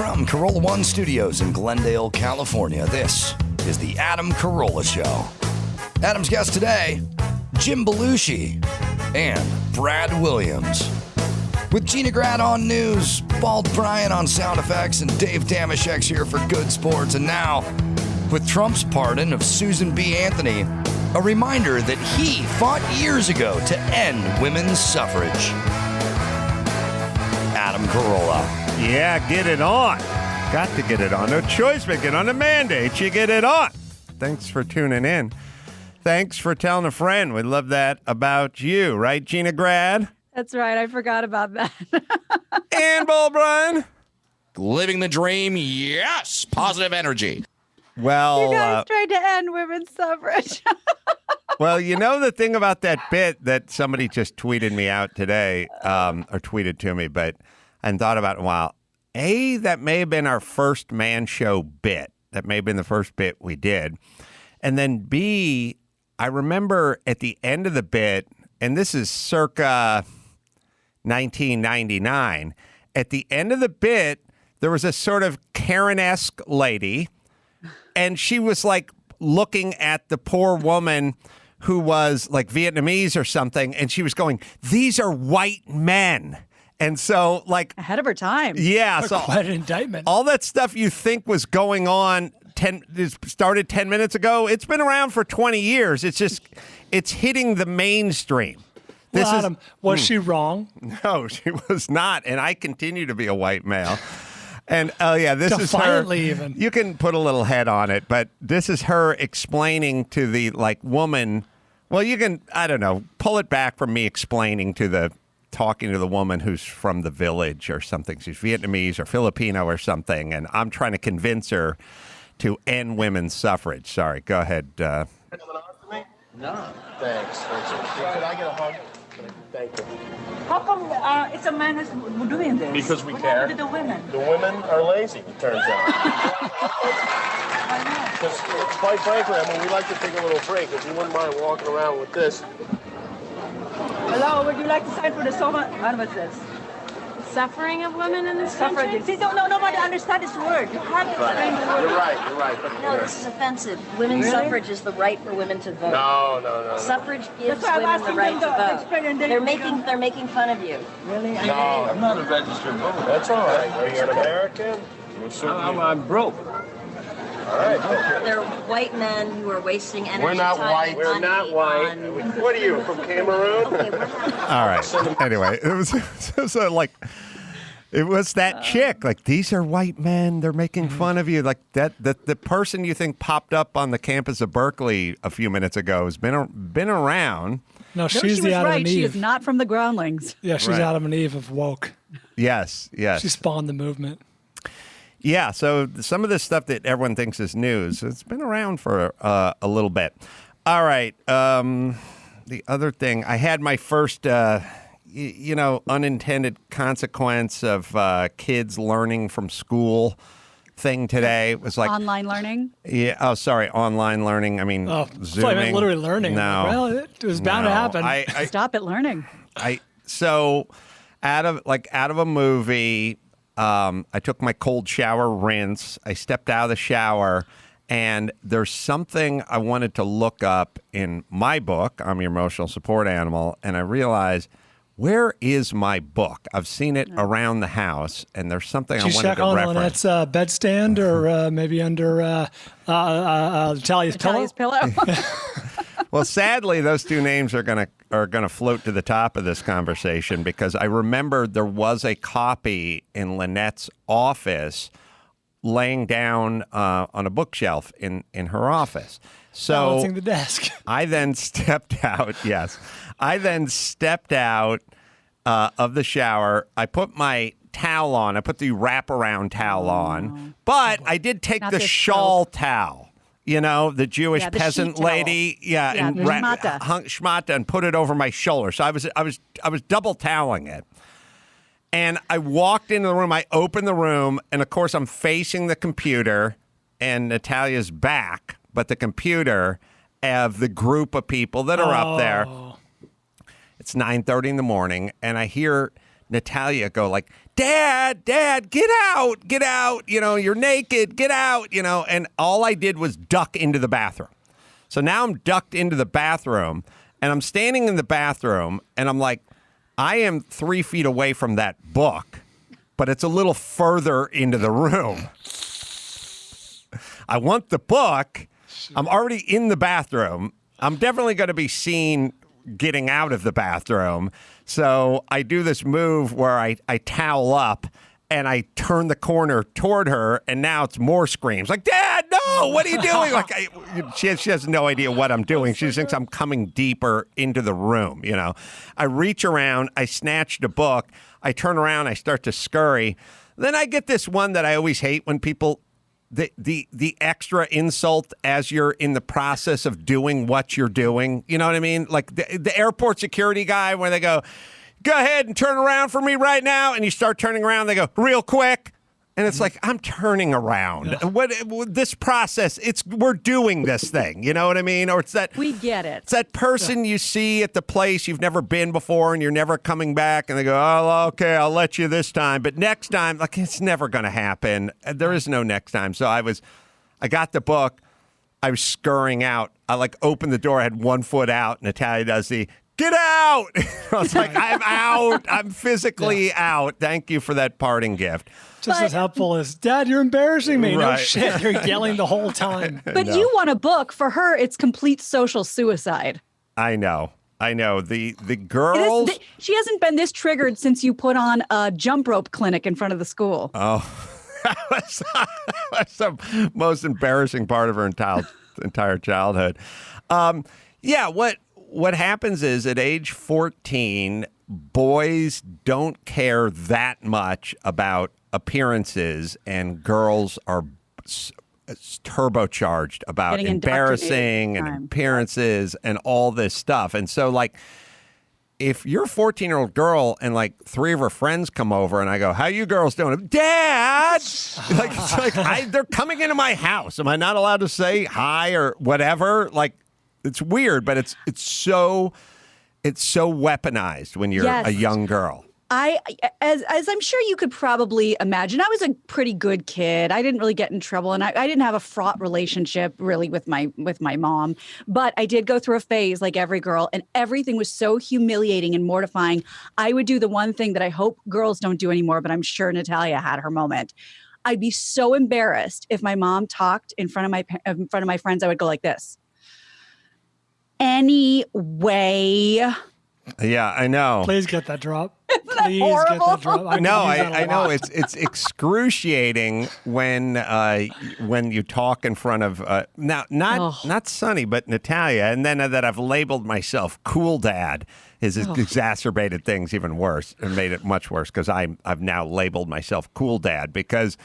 From Carolla One Studios in Glendale, California, this is the Adam Carolla Show. Adam's guest today, Jim Belushi and Brad Williams. With Gina Grad on news, Bald Bryan on sound effects, and Dave Damashek's here for good sports. And now, with Trump's pardon of Susan B. Anthony, a reminder that he fought years ago to end women's suffrage. Adam Carolla. Yeah, get it on. Got to get it on. No choice but get on the mandate. You get it on. Thanks for tuning in. Thanks for telling a friend. We love that about you, right, Gina Grad? That's right. I forgot about that. And Bald Bryan. Living the dream, yes. Positive energy. Well, You guys tried to end women's suffrage. well, you know the thing about that bit that somebody just tweeted me out today, or tweeted to me, but I hadn't thought about it in a while. A, that may have been our first man show bit. That may have been the first bit we did. And then B, I remember at the end of the bit, and this is circa 1999, at the end of the bit, there was a sort of Karen-esque lady, and she was like looking at the poor woman who was like Vietnamese or something, and she was going, "These are white men." And so, like, Ahead of her time. yeah, so Quite an indictment. all that stuff you think was going on started 10 minutes ago, it's been around for 20 years. It's just, it's hitting the mainstream. Well, Adam, was she wrong? No, she was not. And I continue to be a white male. And, oh, yeah, this is her. Defiantly even. You can put a little head on it, but this is her explaining to the, like, woman. Well, you can, I don't know, pull it back from me explaining to the, talking to the woman who's from the village or something. She's Vietnamese or Filipino or something. And I'm trying to convince her to end women's suffrage. Sorry, go ahead. No. Thanks. Could I get a hug? Thank you. How come it's a man who's doing this? Because we What care. happened to the women? The women are lazy, it turns out. Why not? Because quite frankly, I mean, we like to take a little break. If you wouldn't mind walking around with this. Hello, would you like to sign for the SOMA? What's this? Suffering of women in this country? Suffrage. See, nobody understands this word. You have to explain the word. You're right. But No, this is offensive. Women's Really? suffrage is the right for women to vote. No. Suffrage gives That's why I'm women the asking right them to to vote. explain and they- They're making fun of you. Really? No, I'm not a registered voter. That's all right. Being an American, I'm broke. All right. They're white men who are wasting energy. We're not time, white. and We're money not white. on- What are you, from Cameroon? Okay, we're not. All right. Anyway, it was like, it was that chick. Like, these are white men. They're making fun of you. Like that. The person you think popped up on the campus of Berkeley a few minutes ago has been around. No, No, she's she the was Adam right. and She Eve. is not from the groundlings. Yeah, she's Right. Adam and Eve of woke. Yes. She spawned the movement. Yeah, so some of this stuff that everyone thinks is news, it's been around for a little bit. All right, the other thing, I had my first, unintended consequence of kids learning from school thing today. It was like Online learning. yeah. Oh, sorry, online learning. I mean, Oh, Zooming. I meant literally learning. No, Well, it was bound to No. happen. Stop it learning. So out of a movie. I took my cold shower rinse. I stepped out of the shower, and there's something I wanted to look up in my book. I'm your emotional support animal, and I realized, where is my book? I've seen it around the house, and there's something Did I you wanted check to on reference. Lynette's bedstand or maybe under Talia's pillow? Talia's pillow. Well, sadly, those two names are gonna float to the top of this conversation because I remember there was a copy in Lynette's office laying down on a bookshelf in her office. So Balancing the desk. I then stepped out. Yes, I then stepped out of the shower. I put my towel on. I put the wraparound tawel on, but I did take Not the this shawl towel. You know, the Jewish Yeah, the peasant sheet towel. lady, Yeah, and the shmata. hung shmata and put it over my shoulder. So I was double toweling it. And I walked into the room. I opened the room, and of course, I'm facing the computer, and Natalia's back, but the computer of the group of people that are up there. It's 9:30 in the morning, and I hear Natalia go like, Dad, get out, you're naked, get out, and all I did was duck into the bathroom. So now I'm ducked into the bathroom, and I'm standing in the bathroom, and I'm like, I am 3 feet away from that book, but it's a little further into the room. I want the book. I'm already in the bathroom. I'm definitely going to be seen getting out of the bathroom. So I do this move where I towel up and I turn the corner toward her, and now it's more screams like, Dad, no, what are you doing? Like she has no idea what I'm doing. She thinks I'm coming deeper into the room. I reach around, I snatch the book, I turn around, I start to scurry. Then I get this one that I always hate when people, the extra insult as you're in the process of doing what you're doing. You know what I mean? Like the airport security guy where they go ahead and turn around for me right now. And you start turning around. They go, real quick. And it's like, I'm turning around. What this process, we're doing this thing. You know what I mean? Or it's that We get it. It's that person you see at the place you've never been before and you're never coming back. And they go, oh, okay, I'll let you this time. But next time, like, it's never going to happen. There is no next time. So I got the book. I was scurrying out. I opened the door. I had 1 foot out. Natalia does the, get out. I was like, I'm out. I'm physically out. Thank you for that parting gift. Just as helpful as, Dad, you're embarrassing me. Right. No shit. You're yelling the whole time. But you want a book. For her, it's complete social suicide. I know. The girls. She hasn't been this triggered since you put on a jump rope clinic in front of the school. Oh, that was the most embarrassing part of her entire childhood. What happens is at age 14, boys don't care that much about appearances, and girls are turbocharged about Getting embarrassing and time. appearances and all this stuff. And so, if you're a 14-year-old girl and 3 of her friends come over and I go, how you girls doing? Dad! They're coming into my house. Am I not allowed to say hi or whatever? It's weird, but it's so weaponized when you're a young girl. As I'm sure you could probably imagine, I was a pretty good kid. I didn't really get in trouble, and I didn't have a fraught relationship really with my mom. But I did go through a phase like every girl, and everything was so humiliating and mortifying. I would do the one thing that I hope girls don't do anymore, but I'm sure Natalia had her moment. I'd be so embarrassed if my mom talked in front of my friends. I would go like this. Anyway. Yeah, I know. Please get that drop. Please get that drop. I know. It's excruciating when you talk in front of not Sonny, but Natalia, and then that I've labeled myself cool dad has exacerbated things even worse and made it much worse because I've now labeled myself cool dad because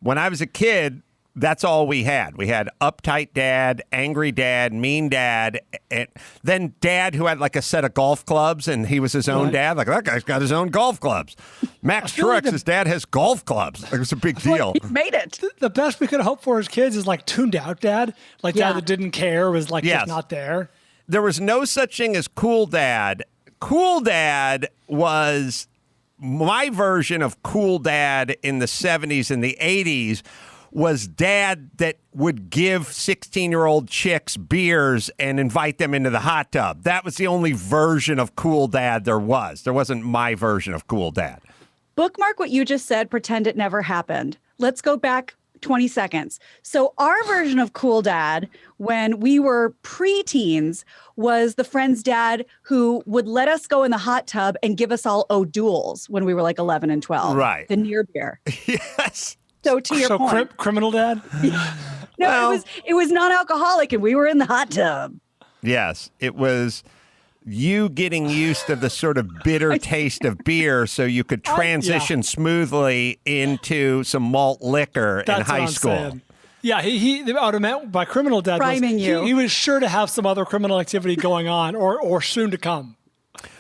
when I was a kid, that's all we had. We had uptight dad, angry dad, mean dad, and then dad who had a set of golf clubs and he was his own dad. That guy's got his own golf clubs. Max Truex, his dad has golf clubs. It was a big deal. He made it. The best we could hope for as kids is tuned out dad. Dad that didn't care was just not there. There was no such thing as cool dad. Cool dad was my version of cool dad in the 70s and the 80s. Was dad that would give 16-year-old chicks beers and invite them into the hot tub. That was the only version of cool dad there was. There wasn't my version of cool dad. Bookmark what you just said. Pretend it never happened. Let's go back 20 seconds. So our version of cool dad when we were preteens was the friend's dad who would let us go in the hot tub and give us all O'Douls when we were 11 and 12. Right. The near beer. Yes. So to your point. Criminal dad? No, it was non-alcoholic and we were in the hot tub. Yes, it was you getting used to the sort of bitter taste of beer so you could transition smoothly into some malt liquor in high school. Saying. Yeah, he what I meant by criminal dad priming was he was sure to have some other criminal activity going on or soon to come.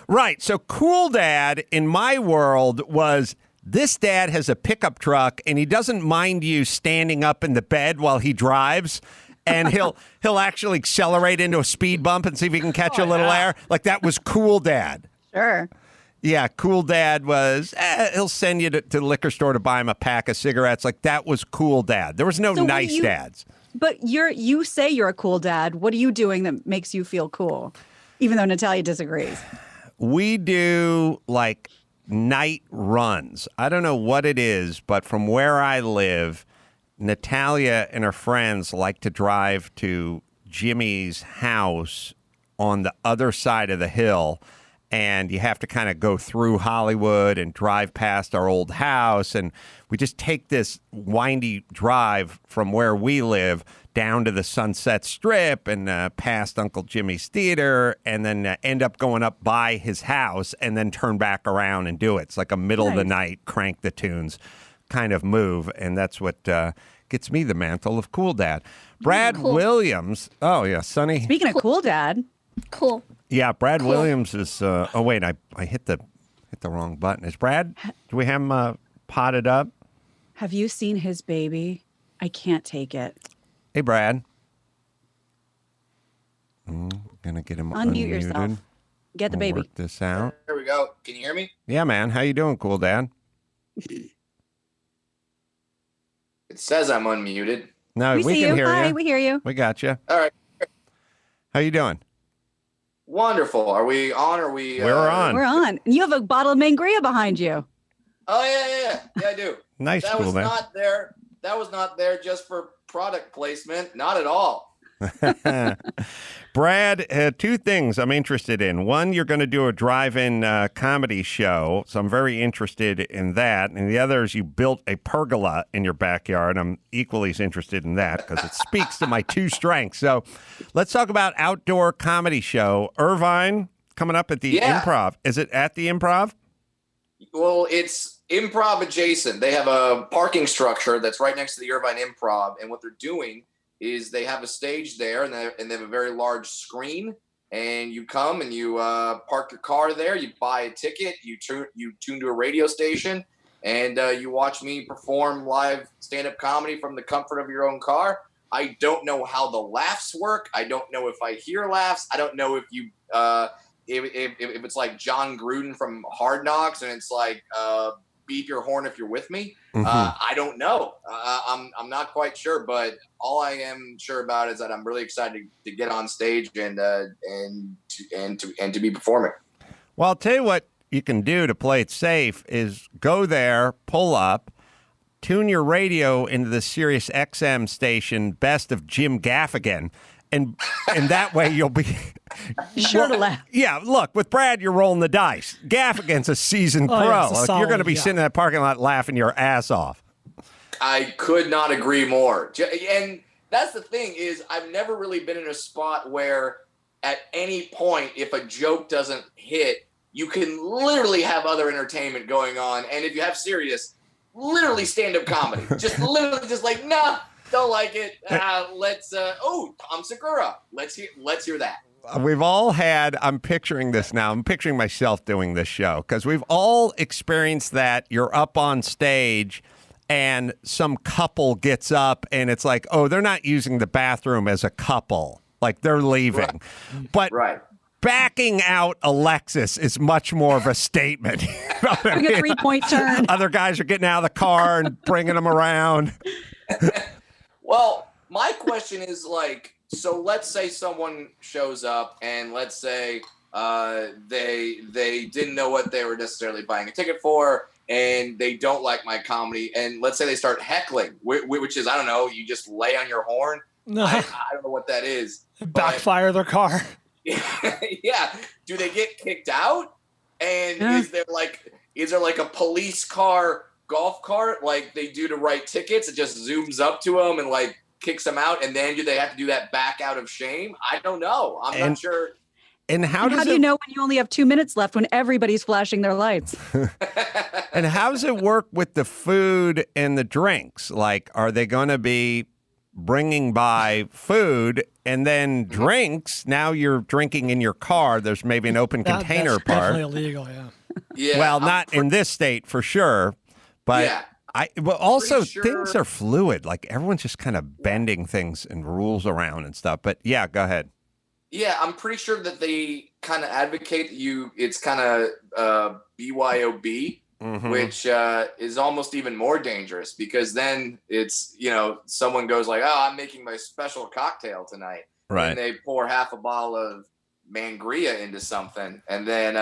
Right. So cool dad in my world was this dad has a pickup truck and he doesn't mind you standing up in the bed while he drives. And he'll actually accelerate into a speed bump and see if he can catch a little air. That was cool dad. Sure. Yeah, cool dad was, he'll send you to the liquor store to buy him a pack of cigarettes. Like, that was cool dad. There was no So nice dads. But you say you're a cool dad. What are you doing that makes you feel cool? Even though Natalia disagrees. We do, like, night runs. I don't know what it is, but from where I live, Natalia and her friends like to drive to Jimmy's house on the other side of the hill. And you have to kind of go through Hollywood and drive past our old house. And we just take this windy drive from where we live down to the Sunset Strip and past Uncle Jimmy's Theater, and then end up going up by his house and then turn back around and do it. It's like a middle of the night, crank the tunes kind of move. And that's what gets me the mantle of cool dad. Brad Williams. Oh, yeah, Sonny. Speaking of cool dad. Cool. Yeah, Brad Williams is. Oh wait, I hit the wrong button. Is Brad? Do we have him potted up? Have you seen his baby? I can't take it. Hey, Brad. Gonna get him Unmute unmuted. yourself. Get the baby. Work this out. There we go. Can you hear me? Yeah, man. How you doing, cool dad? It says I'm unmuted. No, We see can you. hear Hi, you. we hear you. We got you. All right. How you doing? Wonderful. Are we on? Or are we? We're on. We're on. And you have a bottle of Mangria behind you. Oh yeah, I do. Nice, That cool was man. not there. That was not there just for product placement. Not at all. Brad, two things I'm interested in. One, you're going to do a drive-in comedy show, so I'm very interested in that. And the other is you built a pergola in your backyard. I'm equally as interested in that because it speaks to my two strengths. So let's talk about outdoor comedy show. Irvine coming up at the Improv. Is it at the Improv? Well, it's Improv adjacent. They have a parking structure that's right next to the Irvine Improv, and what they're doing is they have a stage there, and they have a very large screen. And you come and you park your car there. You buy a ticket. You tune to a radio station, and you watch me perform live stand-up comedy from the comfort of your own car. I don't know how the laughs work. I don't know if I hear laughs. I don't know if you if it's like John Gruden from Hard Knocks, and it's like beep your horn if you're with me. Mm-hmm. I don't know. I'm not quite sure, but all I am sure about is that I'm really excited to get on stage and to be performing. Well, I'll tell you what you can do to play it safe is go there, pull up, tune your radio into the Sirius XM station, Best of Jim Gaffigan, and that way you'll be sure to laugh. Yeah, look, with Brad, you're rolling the dice. Gaffigan's a seasoned pro. Yeah, it's a Like, you're going to be solid, sitting in that parking lot laughing your ass off. I could not agree more. And that's the thing is I've never really been in a spot where at any point, if a joke doesn't hit, you can literally have other entertainment going on. And if you have Sirius, literally stand-up comedy. Just literally just like, nah, don't like it. Tom Segura. Let's hear that. We've all had, I'm picturing this now, I'm picturing myself doing this show, because we've all experienced that you're up on stage and some couple gets up and it's like, oh, they're not using the bathroom as a couple. Like they're leaving. Right. But right. Backing out Alexis is much more of a statement. You know what I Doing a mean? 3-point turn. Other guys are getting out of the car and bringing them around. Well, my question is like, so let's say someone shows up and let's say they didn't know what they were necessarily buying a ticket for and they don't like my comedy. And let's say they start heckling, which is, I don't know, you just lay on your horn. No. I don't know what that is. Backfire their car. Yeah. Do they get kicked out? And is there like a police car, golf cart, like they do to write tickets? It just zooms up to them and like kicks them out. And then do they have to do that back out of shame? I don't know. I'm not sure. And how do you know when you only have 2 minutes left when everybody's flashing their lights? And how does it work with the food and the drinks? Like, are they going to be bringing by food and then drinks? Now you're drinking in your car. There's maybe an open container that's part. Definitely illegal, yeah. Yeah. Well, not in this state for sure, but yeah. But also Pretty things sure- are fluid. Like everyone's just kind of bending things and rules around and stuff. But yeah, go ahead. Yeah, I'm pretty sure that they kind of advocate it's kind of BYOB, which is almost even more dangerous because then it's, someone goes like, oh, I'm making my special cocktail tonight. Right. And they pour half a bottle of Mangria into something. And then,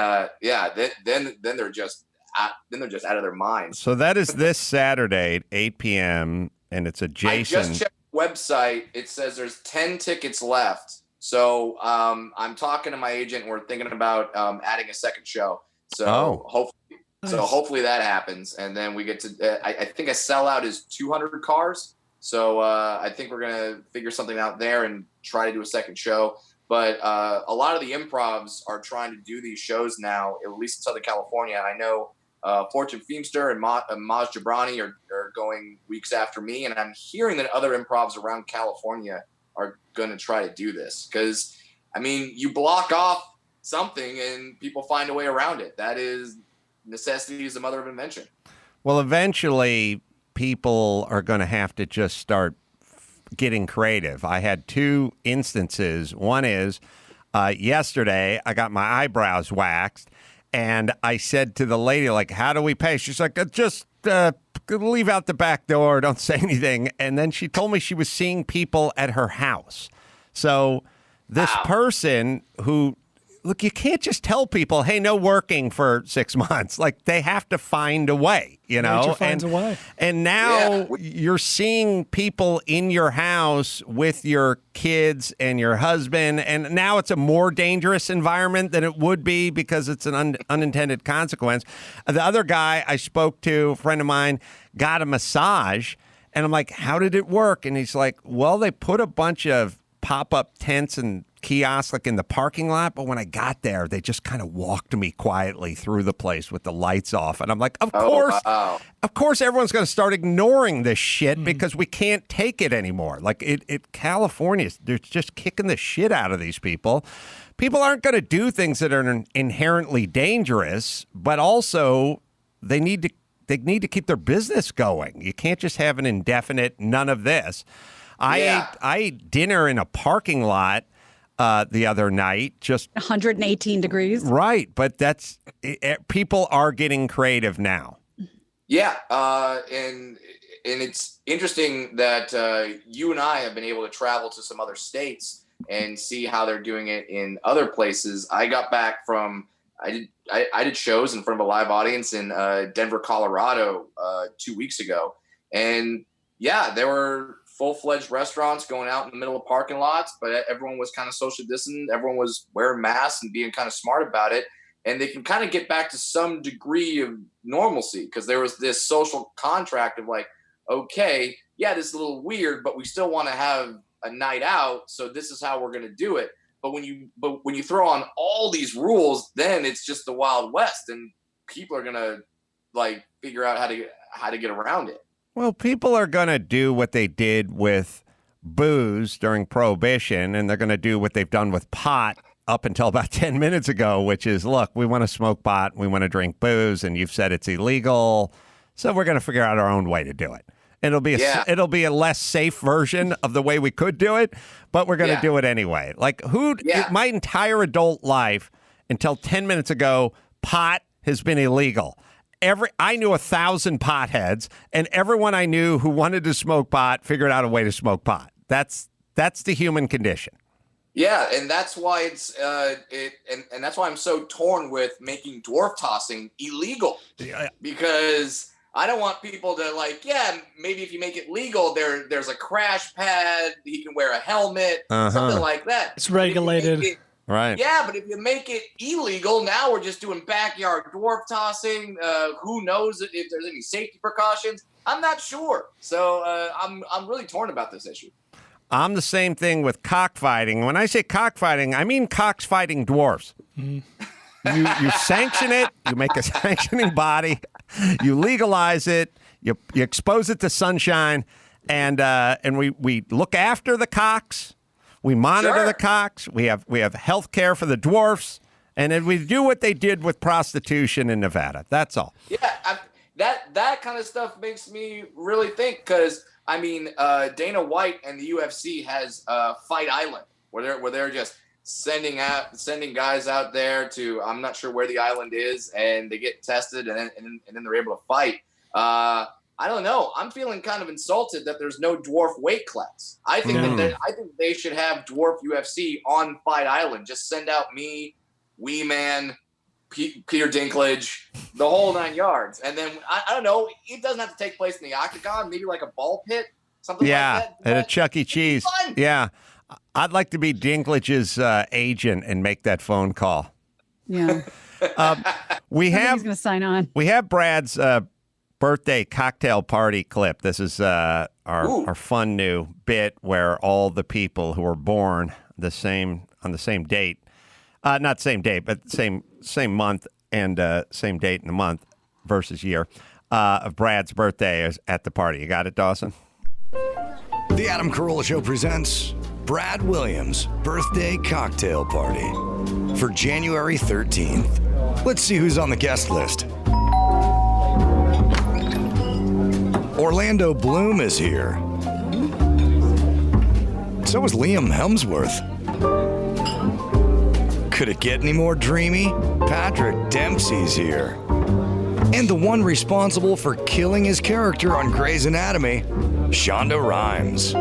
then they're just out of their minds. So that is this Saturday at 8 p.m. and it's adjacent. I just checked the website. It says there's 10 tickets left. So I'm talking to my agent. And we're thinking about adding a second show. So hopefully that happens, and then we get to. I think a sellout is 200 cars. So I think we're gonna figure something out there and try to do a second show. But a lot of the improvs are trying to do these shows now, at least in Southern California. I know Fortune Feimster and Maj Jabrani are going weeks after me, and I'm hearing that other improvs around California are going to try to do this because, you block off something and people find a way around it. That is, necessity is the mother of invention. Well, eventually people are going to have to just start getting creative. I had two instances. One is yesterday I got my eyebrows waxed and I said to the lady, like, how do we pay? She's like, just leave out the back door. Don't say anything. And then she told me she was seeing people at her house. So this person who, look, you can't just tell people, hey, no working for 6 months. Like, they have to find a way, Nature finds a way. And now you're seeing people in your house with your kids and your husband. And now it's a more dangerous environment than it would be because it's an unintended consequence. The other guy I spoke to, a friend of mine, got a massage. And I'm like, how did it work? And he's like, well, they put a bunch of pop-up tents and kiosks like in the parking lot, but when I got there, they just kind of walked me quietly through the place with the lights off. And I'm like, of course everyone's going to start ignoring this shit because we can't take it anymore. Like California, they're just kicking the shit out of these people. People aren't going to do things that are inherently dangerous, but also they need to keep their business going. You can't just have an indefinite none of this. I ate dinner in a parking lot the other night, just 118 degrees. Right, but people are getting creative now. Yeah, and it's interesting that you and I have been able to travel to some other states and see how they're doing it in other places. I got back from I did shows in front of a live audience in Denver, Colorado 2 weeks ago, and there were full-fledged restaurants going out in the middle of parking lots, but everyone was kind of social distancing. Everyone was wearing masks and being kind of smart about it. And they can kind of get back to some degree of normalcy because there was this social contract of like, okay, this is a little weird, but we still want to have a night out. So this is how we're going to do it. But when you throw on all these rules, then it's just the Wild West and people are going to like figure out how to get around it. Well, people are going to do what they did with booze during Prohibition, and they're going to do what they've done with pot up until about 10 minutes ago, which is, look, we want to smoke pot, we want to drink booze, and you've said it's illegal, so we're going to figure out our own way to do it. It'll be a less safe version of the way we could do it, but we're going to do it anyway. Like, my entire adult life until 10 minutes ago, pot has been illegal. I knew 1,000 potheads, and everyone I knew who wanted to smoke pot figured out a way to smoke pot. That's the human condition. Yeah, and that's why and that's why I'm so torn with making dwarf tossing illegal. Because I don't want people to maybe if you make it legal, there's a crash pad, you can wear a helmet, something like that. It's regulated. Right. Yeah, but if you make it illegal, now we're just doing backyard dwarf tossing. Who knows if there's any safety precautions? I'm not sure. So I'm really torn about this issue. I'm the same thing with cockfighting. When I say cockfighting, I mean cocks fighting dwarfs. You sanction it. You make a sanctioning body. You legalize it. You expose it to sunshine, and we look after the cocks. We monitor the cocks. We have health care for the dwarfs, and then we do what they did with prostitution in Nevada. That's all. Yeah, that kind of stuff makes me really think because Dana White and the UFC has Fight Island where they're just sending guys out there to, I'm not sure where the island is, and they get tested and then they're able to fight. I don't know. I'm feeling kind of insulted that there's no dwarf weight class. I think I think they should have dwarf UFC on Fight Island. Just send out me, Wee Man, Peter Dinklage, the whole 9 yards. And then I don't know. It doesn't have to take place in the octagon. Maybe like a ball pit, something like that. Yeah, at a Chuck E. Cheese. Yeah, I'd like to be Dinklage's agent and make that phone call. Yeah. He's going to sign on. We have Brad's birthday cocktail party clip. This is our fun new bit where all the people who were born on the same date, not same date, but same month and same date in the month versus year of Brad's birthday is at the party. You got it, Dawson? The Adam Carolla Show presents Brad Williams' birthday cocktail party for January 13th. Let's see who's on the guest list. Orlando Bloom is here. So is Liam Hemsworth. Could it get any more dreamy? Patrick Dempsey's here. And the one responsible for killing his character on Grey's Anatomy, Shonda Rhimes.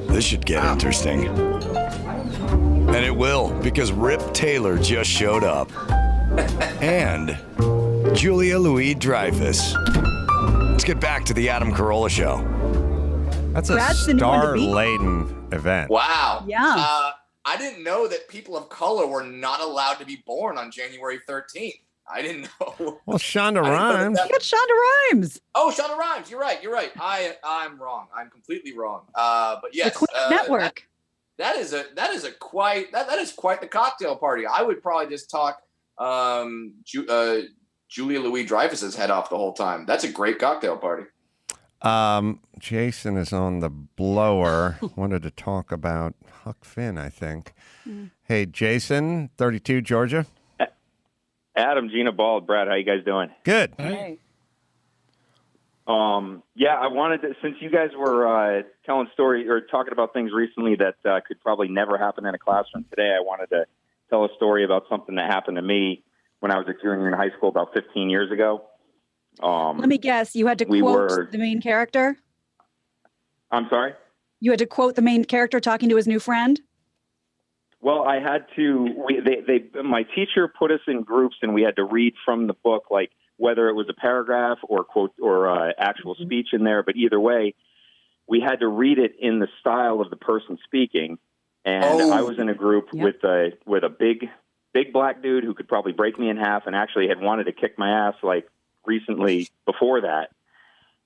This should get interesting. And it will, because Rip Taylor just showed up. And Julia Louis-Dreyfus. Let's get back to the Adam Carolla Show. That's a star-laden event. Wow. Yeah. I didn't know that people of color were not allowed to be born on January 13th. I didn't know. Well, Shonda Rhimes. You got Shonda Rhimes. Oh, Shonda Rhimes. You're right. I'm wrong. I'm completely wrong. But yes, the Queen Network. That is quite the cocktail party. I would probably just talk Julia Louis-Dreyfus's head off the whole time. That's a great cocktail party. Jason is on the blower. Wanted to talk about Huck Finn, I think. Hey, Jason, 32, Georgia. Adam, Gina, Bald, Brad, how you guys doing? Good. Hey. Yeah, I wanted to, since you guys were telling stories or talking about things recently that could probably never happen in a classroom today, I wanted to tell a story about something that happened to me when I was a junior in high school about 15 years ago. Let me guess. You had to quote the main character? I'm sorry? You had to quote the main character talking to his new friend? Well, I had to. My teacher put us in groups, and we had to read from the book, like whether it was a paragraph or quote or actual speech in there. But either way, we had to read it in the style of the person speaking. And I was in a group with a big black dude who could probably break me in half, and actually had wanted to kick my ass like recently before that.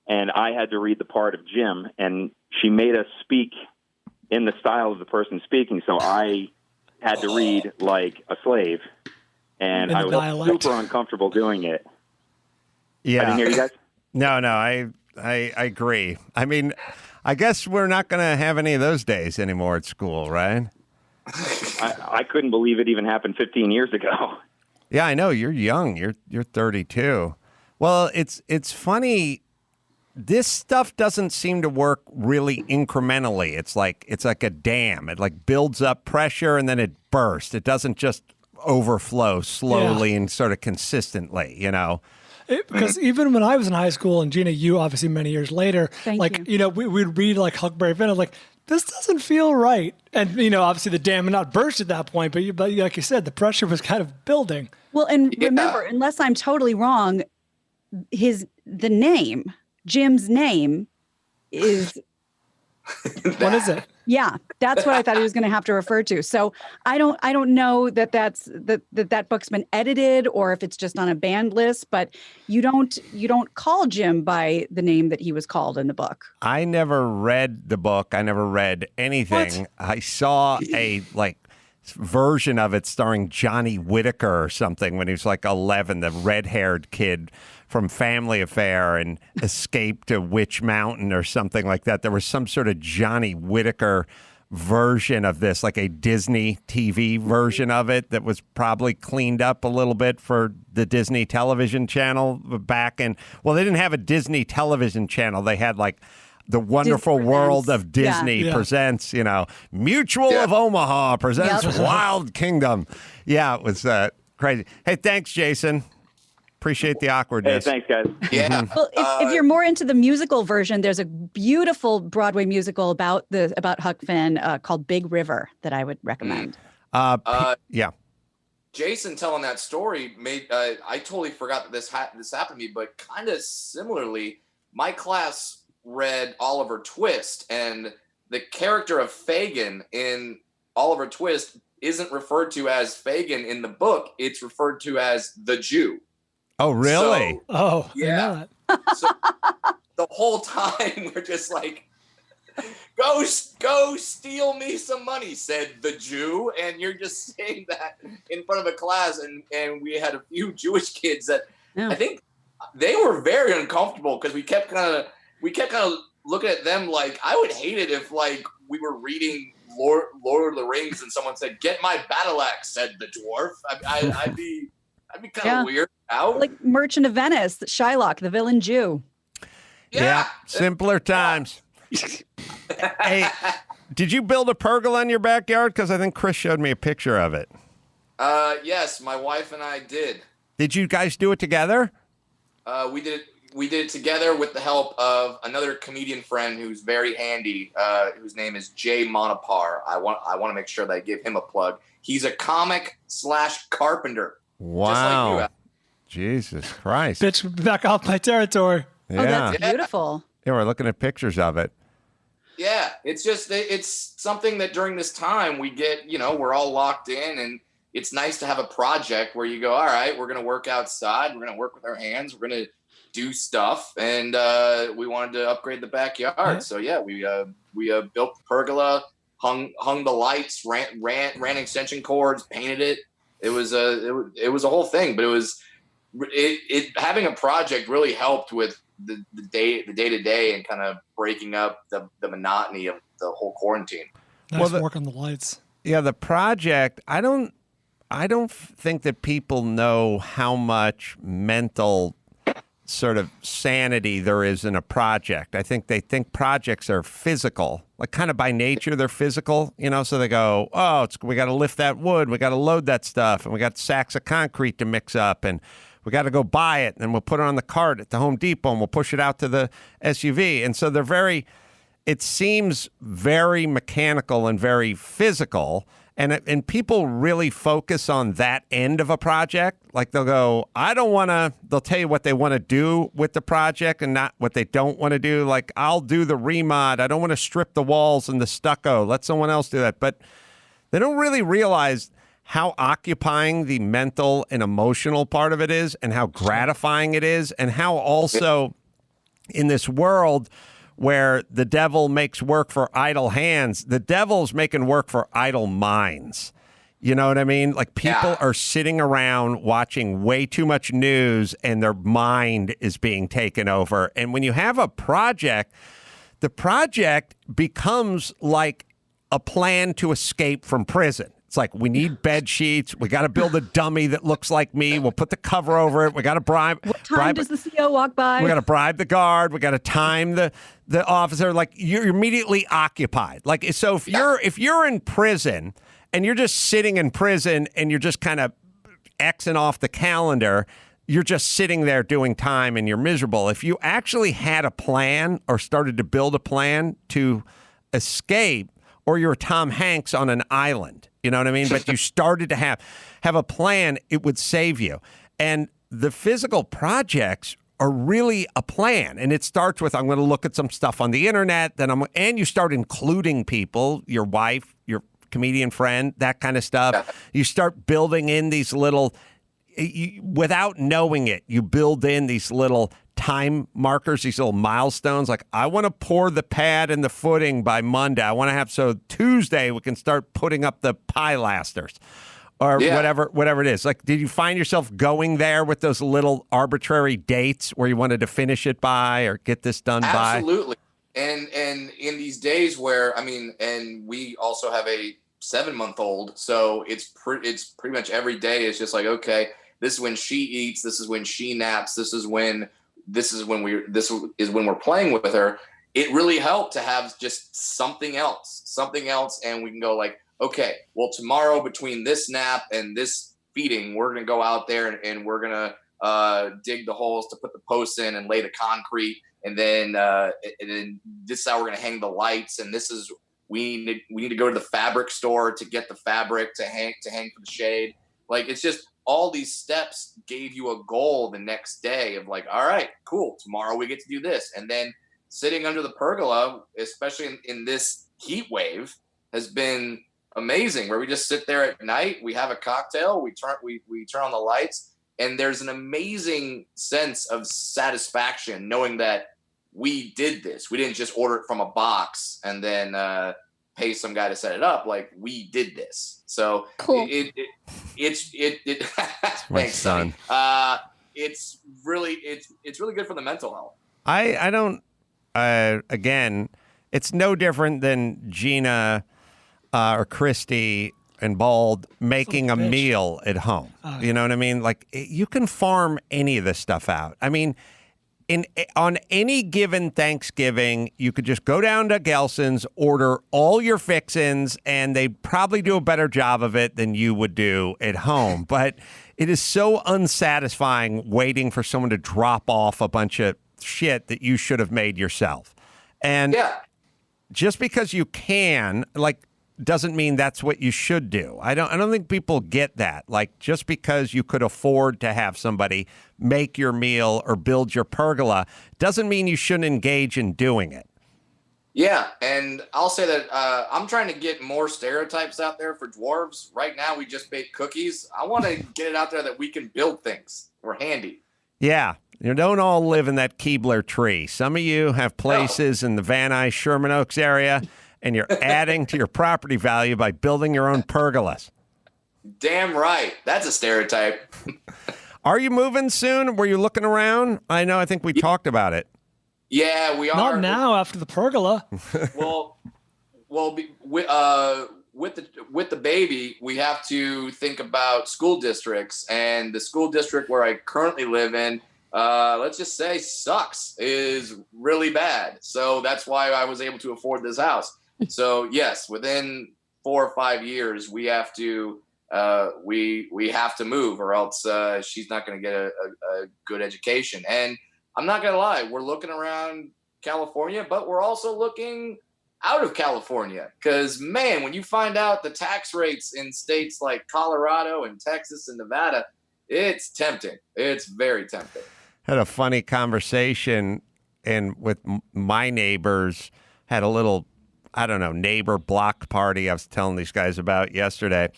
And I had to read the part of Jim, and she made us speak in the style of the person speaking. So I had to read like a slave, and I was super uncomfortable doing it. Yeah. I didn't hear you guys. No, I agree. I mean, I guess we're not going to have any of those days anymore at school, right? I couldn't believe it even happened 15 years ago. Yeah, I know. You're young. You're 32. Well, it's funny. This stuff doesn't seem to work really incrementally. It's like a dam. It like builds up pressure and then it bursts. It doesn't just overflow slowly and sort of consistently, you know. Because even when I was in high school, and Gina, you obviously many years later, we'd read like Huckleberry Finn. I was like, this doesn't feel right. And, obviously the dam had not burst at that point, but like you said, the pressure was kind of building. Well, and remember, unless I'm totally wrong, the name, Jim's name is... What is it? Yeah, that's what I thought he was going to have to refer to. So I don't know that book's been edited or if it's just on a banned list, but you don't call Jim by the name that he was called in the book. I never read the book. I never read anything. What? I saw a version of it starring Johnny Whitaker or something when he was like 11, the red-haired kid from Family Affair and escaped to Witch Mountain or something like that. There was some sort of Johnny Whitaker version of this, like a Disney TV version of it that was probably cleaned up a little bit for the Disney television channel back in, well, they didn't have a Disney television channel. They had like the wonderful Disney world presents. of Disney Yeah. presents, Mutual of Omaha presents Yep. Wild Kingdom. Yeah, it was crazy. Hey, thanks, Jason. Appreciate the Hey, awkwardness. thanks, guys. Yeah. Well, if you're more into the musical version, there's a beautiful Broadway musical about Huck Finn called Big River that I would recommend. Yeah. Jason telling that story made I totally forgot that this happened to me, but kind of similarly, my class read Oliver Twist, and the character of Fagin in Oliver Twist isn't referred to as Fagin in the book; it's referred to as the Jew. Oh, really? Oh, Yeah. So the whole time we're just like, go steal me some money, said the Jew. And you're just saying that in front of a class. And we had a few Jewish kids that I think they were very uncomfortable because we kept kind of looking at them like, I would hate it if like we were reading Lord of the Rings and someone said, "Get my battle axe," said the dwarf. I'd be kind of weird out. Like Merchant of Venice, Shylock, the villain Jew. Yeah. Simpler times. Hey, did you build a pergola in your backyard? Because I think Chris showed me a picture of it. Yes, my wife and I did. Did you guys do it together? We did it together with the help of another comedian friend who's very handy, whose name is Jay Monopar. I want to make sure that I give him a plug. He's a comic / carpenter. Wow. Just like you. Jesus Christ. bitch, back off my territory. Yeah. Oh, that's beautiful. Yeah, we're looking at pictures of it. Yeah, it's something that during this time we get, we're all locked in, and it's nice to have a project where you go, all right, we're going to work outside. We're going to work with our hands. We're going to do stuff. And we wanted to upgrade the backyard. Yeah. So yeah, we built the pergola, hung the lights, ran extension cords, painted it. It was a whole thing, but it having a project really helped with the day to day and kind of breaking up the monotony of the whole quarantine. Nice work on the lights. Yeah, the project, I don't think that people know how much mental sort of sanity there is in a project. I think they think projects are physical, like kind of by nature they're physical, so they go, oh, we got to lift that wood, we got to load that stuff, and we got sacks of concrete to mix up, and we got to go buy it, and then we'll put it on the cart at the Home Depot, and we'll push it out to the SUV. And so it seems very mechanical and very physical. And people really focus on that end of a project. Like they'll go, they'll tell you what they want to do with the project and not what they don't want to do. Like, I'll do the remod. I don't want to strip the walls and the stucco. Let someone else do that. But they don't really realize how occupying the mental and emotional part of it is, and how gratifying it is, and how also in this world where the devil makes work for idle hands, the devil's making work for idle minds. You know what I mean? Like people are sitting around watching way too much news and their mind is being taken over. And when you have a project, the project becomes like a plan to escape from prison. It's like, we need bed sheets. We got to build a dummy that looks like me. We'll put the cover over it. We got to bribe. What time does the CO walk by? We got to bribe the guard. We got to time the officer. Like, you're immediately occupied. Like, so if you're in prison and you're just sitting in prison and you're just kind of Xing off the calendar, you're just sitting there doing time and you're miserable. If you actually had a plan or started to build a plan to escape, or you're Tom Hanks on an island, you know what I mean? But you started to have a plan, it would save you. And the physical projects are really a plan. And it starts with, I'm going to look at some stuff on the internet, and you start including people, your wife, your comedian friend, that kind of stuff. You start building in these little, without knowing it, you build in these little time markers, these little milestones. Like, I want to pour the pad and the footing by Monday. I want to have, so Tuesday we can start putting up the pilasters or whatever it is. Like, did you find yourself going there with those little arbitrary dates where you wanted to finish it by or get this done by? Absolutely. And in these days where, and we also have a 7-month-old, so it's pretty much every day is just like, okay, this is when she eats, this is when she naps, this is when we're playing with her. it really helped to have just something else, and we can go like, okay, well, tomorrow between this nap and this feeding, we're going to go out there and we're going to dig the holes to put the posts in and lay the concrete, and then this is how we're going to hang the lights, and this is we need to go to the fabric store to get the fabric to hang for the shade. Like, it's just all these steps gave you a goal the next day of like, all right, cool, tomorrow we get to do this. And then sitting under the pergola, especially in this heat wave, has been amazing, where we just sit there at night, we have a cocktail, we turn on the lights, and there's an amazing sense of satisfaction knowing that we did this. We didn't just order it from a box and then pay some guy to set it up. Like, we did this. So cool. It's My thanks, son. It's really good for the mental health. I don't. Again, it's no different than Gina or Christy and Bald making a meal at home. You know what I mean? Like, you can farm any of this stuff out. I mean, on any given Thanksgiving, you could just go down to Gelson's, order all your fixins, and they'd probably do a better job of it than you would do at home. But it is so unsatisfying waiting for someone to drop off a bunch of shit that you should have made yourself. And just because you can, like, doesn't mean that's what you should do. I don't think people get that. Like, just because you could afford to have somebody make your meal or build your pergola doesn't mean you shouldn't engage in doing it. Yeah, and I'll say that I'm trying to get more stereotypes out there for dwarves. Right now, we just bake cookies. I want to get it out there that we can build things. We're handy. Yeah. You don't all live in that Keebler tree. Some of you have places in the Van Nuys, Sherman Oaks area, and you're adding to your property value by building your own pergolas. Damn right. That's a stereotype. Are you moving soon? Were you looking around? I think we talked about it. Yeah, we are. Not now, after the pergola. Well, with the baby, we have to think about school districts, and the school district where I currently live in, let's just say sucks, is really bad. So that's why I was able to afford this house. So yes, within 4 or 5 years, we have to we have to move, or else she's not going to get a good education. And I'm not going to lie, we're looking around California, but we're also looking out of California, because man, when you find out the tax rates in states like Colorado and Texas and Nevada, it's tempting. It's very tempting. Had a funny conversation with my neighbors, had a little, I don't know, neighbor block party I was telling these guys about yesterday.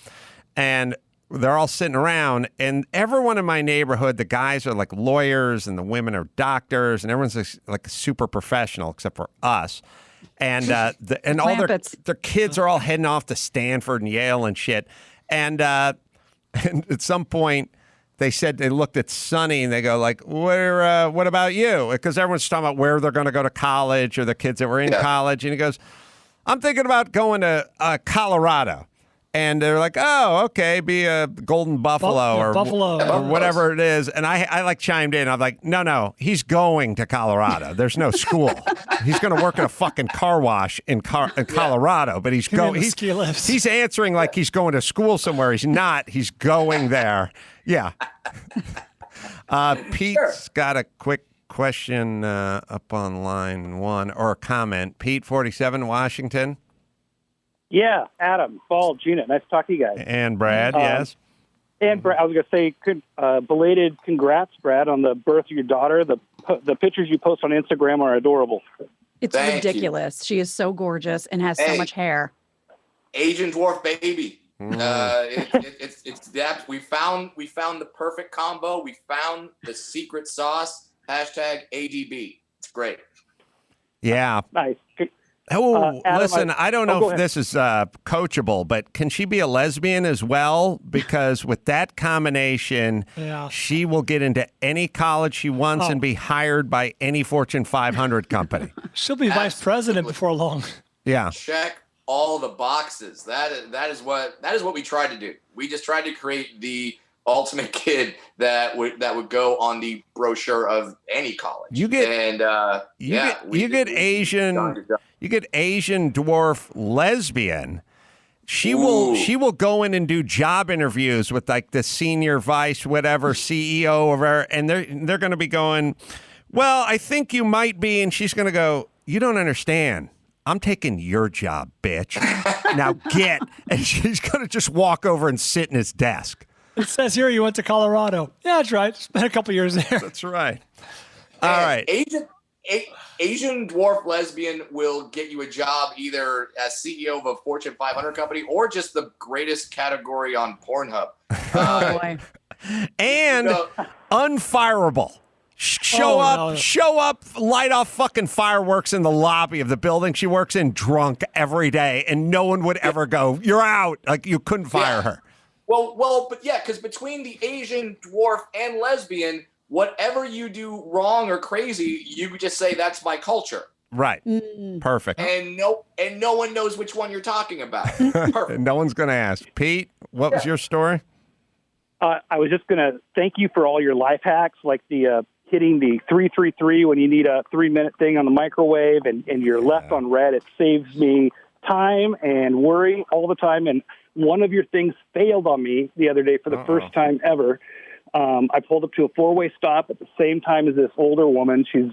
And they're all sitting around, and everyone in my neighborhood, the guys are like lawyers and the women are doctors, and everyone's like super professional except for us. And and all their kids are all heading off to Stanford and Yale and shit. And at some point, they said they looked at Sonny and they go like, what about you? Because everyone's talking about where they're going to go to college, or the kids that were in college. And he goes, I'm thinking about going to Colorado. And they're like, oh, okay, be a golden buffalo or whatever it is. And I like chimed in. I'm like, no, he's going to Colorado. There's no school. He's going to work at a fucking car wash in Colorado. But he's going. He's answering like he's going to school somewhere. He's not. He's going there. Yeah. Pete's got a quick question up on line 1, or a comment. Pete, 47, Washington. Yeah, Adam, Paul, Gina, nice to talk to you guys. And Brad, yes. And Brad, I was going to say, belated congrats, Brad, on the birth of your daughter. The pictures you post on Instagram are adorable. It's ridiculous. She is so gorgeous and has so much hair. Asian dwarf baby. It's that we found the perfect combo. We found the secret sauce. #ADB. It's great. Yeah. Nice. Oh, Adam, listen, I don't know if this is coachable, but can she be a lesbian as well? Because with that combination, she will get into any college she wants and be hired by any Fortune 500 company. She'll be vice president before long. Yeah. Check all the boxes. That is what we tried to do. We just tried to create the ultimate kid that would go on the brochure of any college. You get Asian dwarf lesbian. She will go in and do job interviews with like the senior vice whatever CEO of her, and they're going to be going, well, I think you might be, and she's going to go, you don't understand. I'm taking your job, bitch. Now get. And she's going to just walk over and sit in his desk. It says here you went to Colorado. Yeah, that's right. Spent a couple years there. That's right. All right. Asian dwarf lesbian will get you a job either as CEO of a Fortune 500 company or just the greatest category on Pornhub. Oh, boy. And unfireable. Show up, light off fucking fireworks in the lobby of the building she works in drunk every day, and no one would ever go, you're out. Like, you couldn't fire her. Well, but yeah, because between the Asian dwarf and lesbian, whatever you do wrong or crazy, you could just say that's my culture. Right. Perfect. And no one knows which one you're talking about. Perfect. No one's going to ask. Pete, what was your story? I was just going to thank you for all your life hacks, like the hitting the 333 when you need a 3-minute thing on the microwave, and you're left on red. It saves me time and worry all the time. And one of your things failed on me the other day for the first time ever. I pulled up to a 4-way stop at the same time as this older woman. She's,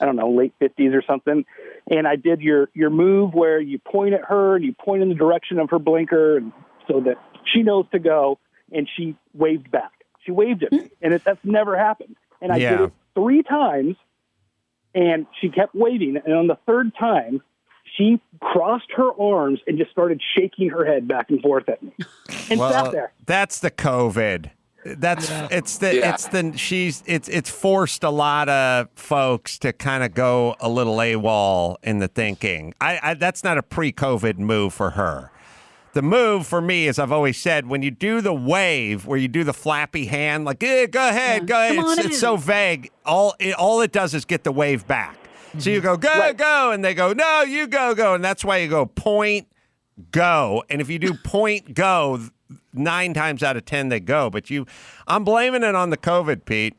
I don't know, late 50s or something. And I did your move where you point at her and you point in the direction of her blinker, and so that she knows to go, and she waved back. She waved at me, and that's never happened. And I did it 3 times, and she kept waving. And on the 3rd time, she crossed her arms and just started shaking her head back and forth at me, and sat there. That's the COVID. It's forced a lot of folks to kind of go a little AWOL in the thinking. That's not a pre-COVID move for her. The move for me, as I've always said, when you do the wave, where you do the flappy hand, like, go ahead. It's so vague. All it does is get the wave back. So you go, go, and they go, no, you go. And that's why you go point, go. And if you do point, go, 9 times out of 10, they go. But I'm blaming it on the COVID, Pete.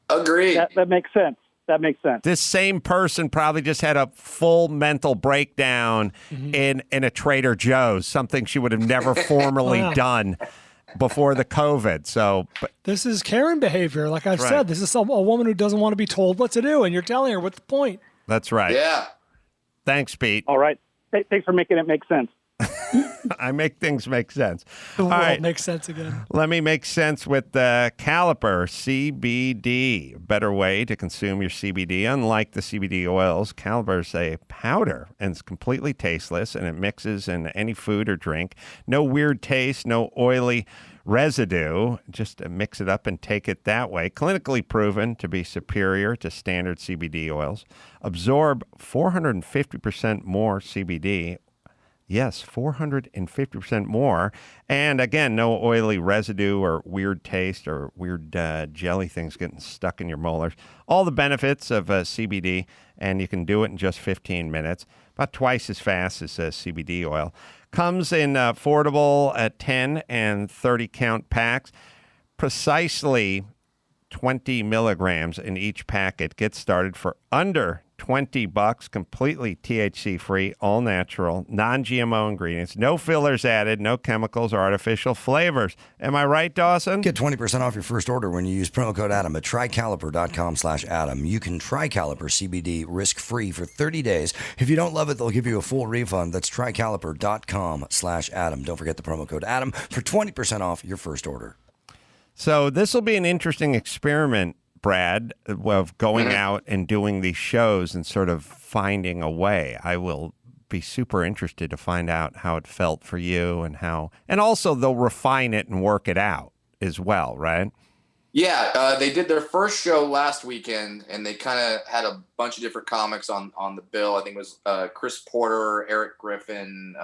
Agreed. That makes sense. That makes sense. This same person probably just had a full mental breakdown in a Trader Joe's, something she would have never formerly done before the COVID. So, this is Karen behavior. Like I've said, this is a woman who doesn't want to be told what to do, and you're telling her what's the point. That's right. Yeah. Thanks, Pete. All right. Thanks for making it make sense. I make things make sense. The world makes sense again. Let me make sense with the Caliper CBD. A better way to consume your CBD. Unlike the CBD oils, Caliper is a powder, and it's completely tasteless, and it mixes in any food or drink. No weird taste, no oily residue. Just mix it up and take it that way. Clinically proven to be superior to standard CBD oils. Absorb 450% more CBD. Yes, 450% more. And again, no oily residue or weird taste or weird jelly things getting stuck in your molars. All the benefits of CBD, and you can do it in just 15 minutes, about twice as fast as CBD oil. Comes in affordable at 10 and 30 count packs. Precisely 20 milligrams in each packet. Get started for under $20, completely THC-free, all-natural, non-GMO ingredients, no fillers added, no chemicals or artificial flavors. Am I right, Dawson? Get 20% off your first order when you use promo code Adam at trycaliper.com/Adam. You can try Caliper CBD risk-free for 30 days. If you don't love it, they'll give you a full refund. That's trycaliper.com/Adam. Don't forget the promo code Adam for 20% off your first order. So this will be an interesting experiment, Brad, of going out and doing these shows and sort of finding a way. I will be super interested to find out how it felt for you and also they'll refine it and work it out as well, right? Yeah, they did their first show last weekend, and they kind of had a bunch of different comics on the bill. I think it was Chris Porter, Eric Griffin,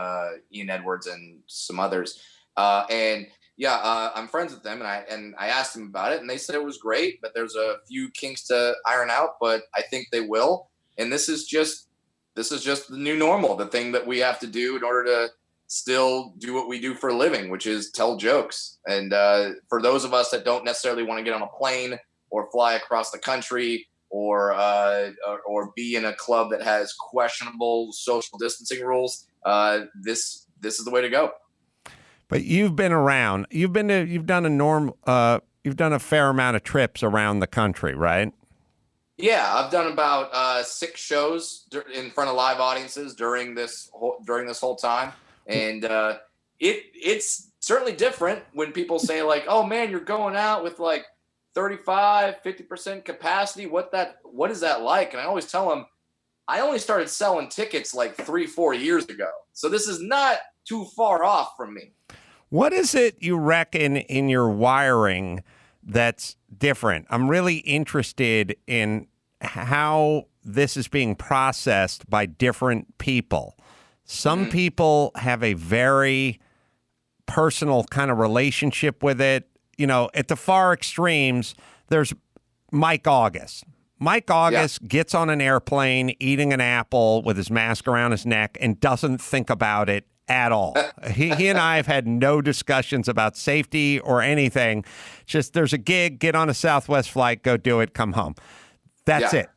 Ian Edwards, and some others. I'm friends with them, and I asked them about it, and they said it was great, but there's a few kinks to iron out, but I think they will. And this is just the new normal, the thing that we have to do in order still do what we do for a living, which is tell jokes. And for those of us that don't necessarily want to get on a plane or fly across the country or be in a club that has questionable social distancing rules, this is the way to go. But you've been around. You've done a fair amount of trips around the country, right? Yeah, I've done about 6 shows in front of live audiences during this whole time, and it's certainly different when people say like, "Oh man, you're going out with like 35-50% capacity. What is that like?" And I always tell them, I only started selling tickets like 3-4 years ago, so this is not too far off from me. What is it you reckon in your wiring that's different? I'm really interested in how this is being processed by different people. Some people have a very personal kind of relationship with it. You know, at the far extremes, there's Mike August. Mike August gets on an airplane eating an apple with his mask around his neck and doesn't think about it at all. He and I have had no discussions about safety or anything. Just there's a gig, get on a Southwest flight, go do it, come home. That's it.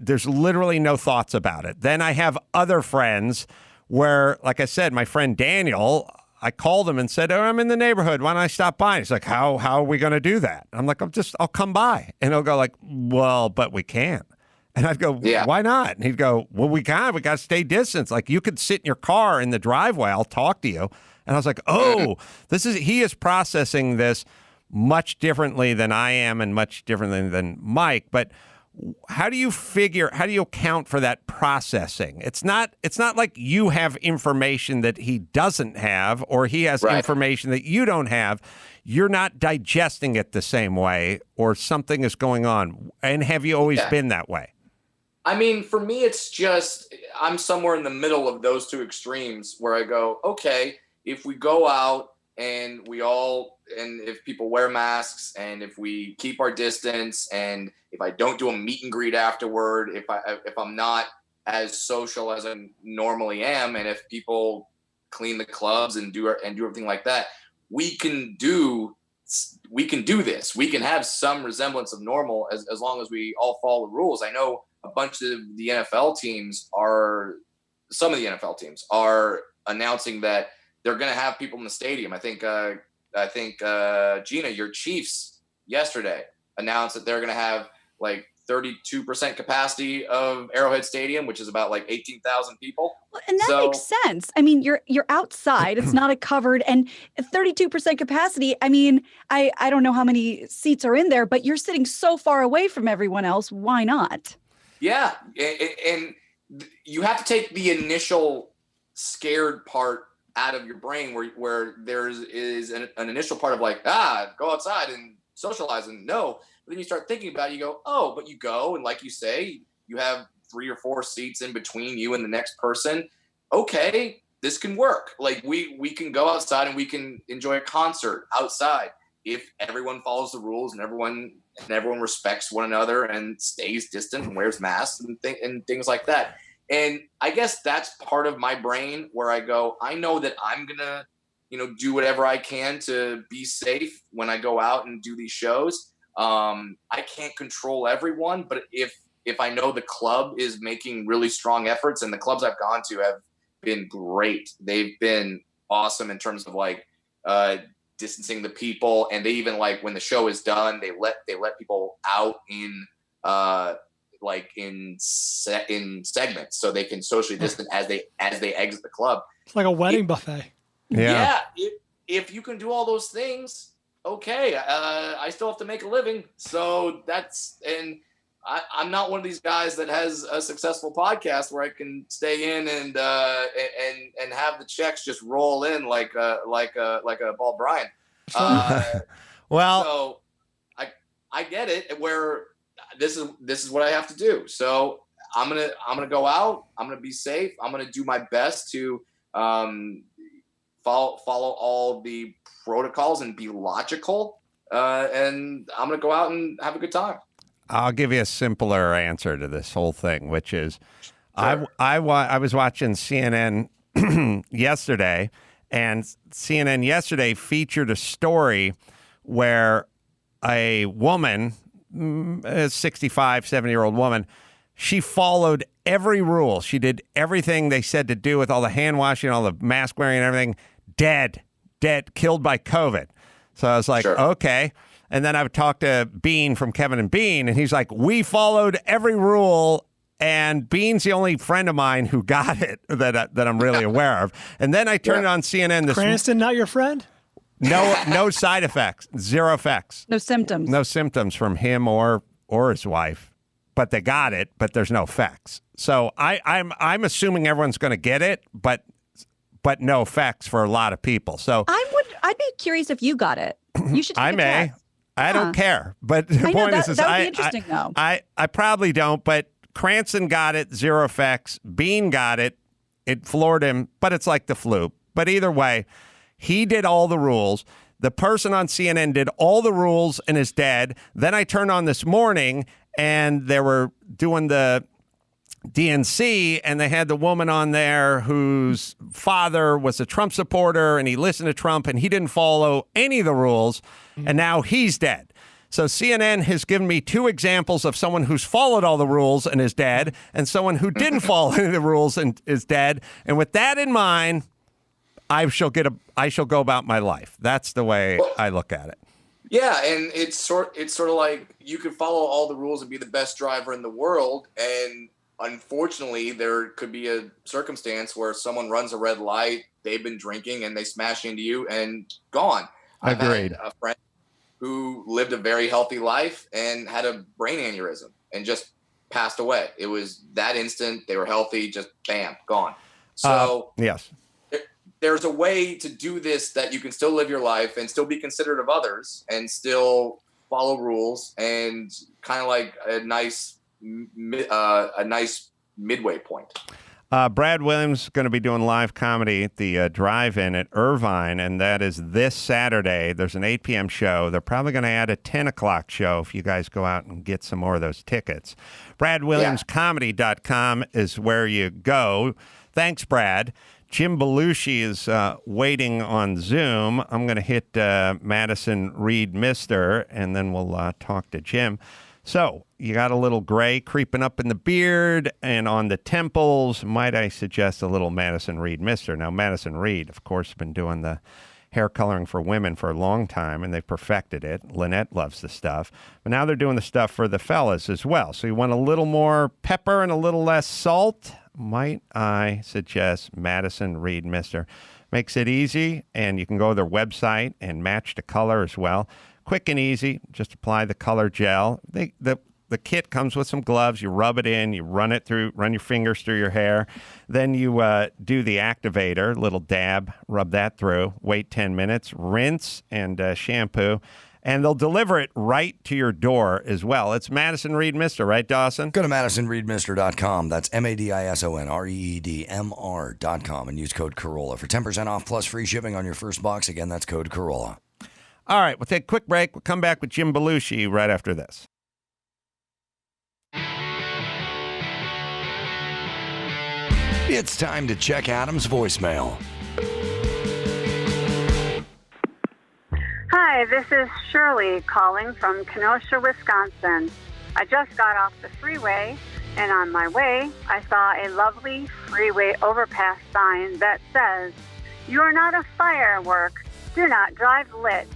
There's literally no thoughts about it. Then I have other friends where, like I said, my friend Daniel, I called him and said, "Oh, I'm in the neighborhood. Why don't I stop by?" He's like, how are we going to do that? I'm like, I'll come by. And he'll go like, "Well, but we can't." And I'd go, "Why not?" And he'd go, "Well, we got to stay distance. Like you could sit in your car in the driveway. I'll talk to you." And I was like, "Oh, he is processing this much differently than I am and much differently than Mike." But how do you account for that processing? It's not like you have information that he doesn't have or he has information that you don't have. You're not digesting it the same way or something is going on. And have you always been that way? I mean, for me, it's just I'm somewhere in the middle of those two extremes where I go, okay, if we go out and if people wear masks and if we keep our distance and if I don't do a meet and greet afterward, if I'm not as social as I normally am, and if people clean the clubs and do everything like that, we can do this. We can have some resemblance of normal as long as we all follow the rules. I know a bunch of the some of the NFL teams are announcing that they're going to have people in the stadium. I think Gina, your Chiefs yesterday announced that they're going to have like 32% capacity of Arrowhead Stadium, which is about like 18,000 people. Well, and that makes sense. I mean, you're outside. It's not a covered and 32% capacity. I mean, I don't know how many seats are in there, but you're sitting so far away from everyone else. Why not? Yeah. And you have to take the initial scared part out of your brain where there is an initial part of like, go outside and socialize and no. But then you start thinking about it, you go, oh, but you go. And like you say, you have 3 or 4 seats in between you and the next person. Okay, this can work. Like we can go outside and we can enjoy a concert outside if everyone follows the rules and everyone respects one another and stays distant and wears masks and things like that. And I guess that's part of my brain where I go, I know that I'm going to, do whatever I can to be safe when I go out and do these shows. I can't control everyone, but if I know the club is making really strong efforts, and the clubs I've gone to have been great. They've been awesome in terms of like distancing the people, and they even like when the show is done, they let people out in segments so they can socially distance as they exit the club. It's like a wedding buffet. Yeah. If you can do all those things, okay. I still have to make a living, so I'm not one of these guys that has a successful podcast where I can stay in and have the checks just roll in like a Paul Bryan. Well, so I get it. Where this is what I have to do. So I'm gonna go out. I'm gonna be safe. I'm gonna do my best to follow all the protocols and be logical. And I'm gonna go out and have a good time. I'll give you a simpler answer to this whole thing, which is I was watching CNN yesterday, And CNN yesterday featured a story where a woman, a 65, 70-year-old woman, she followed every rule. She did everything they said to do with all the hand washing, all the mask wearing and everything. Dead, killed by COVID. So I was like, okay. And then I would talk to Bean from Kevin and Bean, and he's like, we followed every rule. And Bean's the only friend of mine who got it that I'm really aware of. And then I turned it on CNN. Cranston, not your friend? No side effects, zero effects. No symptoms. No symptoms from him or his wife. But they got it, but there's no effects. So I'm assuming everyone's going to get it, but no effects for a lot of people. So I'd be curious if you got it. You should. I may. I don't care. But the point is that would be interesting, though. I probably don't, but Cranston got it, zero effects. Bean got it. It floored him, but it's like the flu. But either way, he did all the rules. The person on CNN did all the rules and is dead. Then I turned on this morning, and they were doing the DNC, and they had the woman on there whose father was a Trump supporter, and he listened to Trump, and he didn't follow any of the rules, and now he's dead. So CNN has given me two examples of someone who's followed all the rules and is dead, and someone who didn't follow any of the rules and is dead. And with that in mind, I shall go about my life. That's the way I look at it. Yeah, and it's sort of like you could follow all the rules and be the best driver in the world, and unfortunately, there could be a circumstance where someone runs a red light, they've been drinking, and they smash into you and gone. Agreed. I've had a friend who lived a very healthy life and had a brain aneurysm and just passed away. It was that instant. They were healthy, just bam, gone. So yes, there's a way to do this that you can still live your life and still be considerate of others and still follow rules and kind of like a nice midway point. Brad Williams is going to be doing live comedy at the drive-in at Irvine, and that is this Saturday. There's an 8 p.m. show. They're probably going to add a 10 o'clock show if you guys go out and get some more of those tickets. BradWilliamsComedy.com is where you go. Thanks, Brad. Jim Belushi is waiting on Zoom. I'm going to hit Madison Reed Mister, and then we'll talk to Jim. So you got a little gray creeping up in the beard and on the temples. Might I suggest a little Madison Reed Mister? Now, Madison Reed, of course, has been doing the hair coloring for women for a long time, and they've perfected it. Lynette loves the stuff. But now they're doing the stuff for the fellas as well. So you want a little more pepper and a little less salt? Might I suggest Madison Reed Mister? Makes it easy, and you can go to their website and match the color as well. Quick and easy. Just apply the color gel. The kit comes with some gloves. You rub it in. You run your fingers through your hair. Then you do the activator, little dab, rub that through. Wait 10 minutes. Rinse and shampoo. And they'll deliver it right to your door as well. It's Madison Reed Mister, right, Dawson? Go to MadisonReedMister.com. That's MadisonReedMR.com and use code Carolla for 10% off plus free shipping on your first box. Again, that's code Carolla. All right, we'll take a quick break. We'll come back with Jim Belushi right after this. It's time to check Adam's voicemail. Hi, this is Shirley calling from Kenosha, Wisconsin. I just got off the freeway, and on my way, I saw a lovely freeway overpass sign that says, "You are not a firework. Do not drive lit."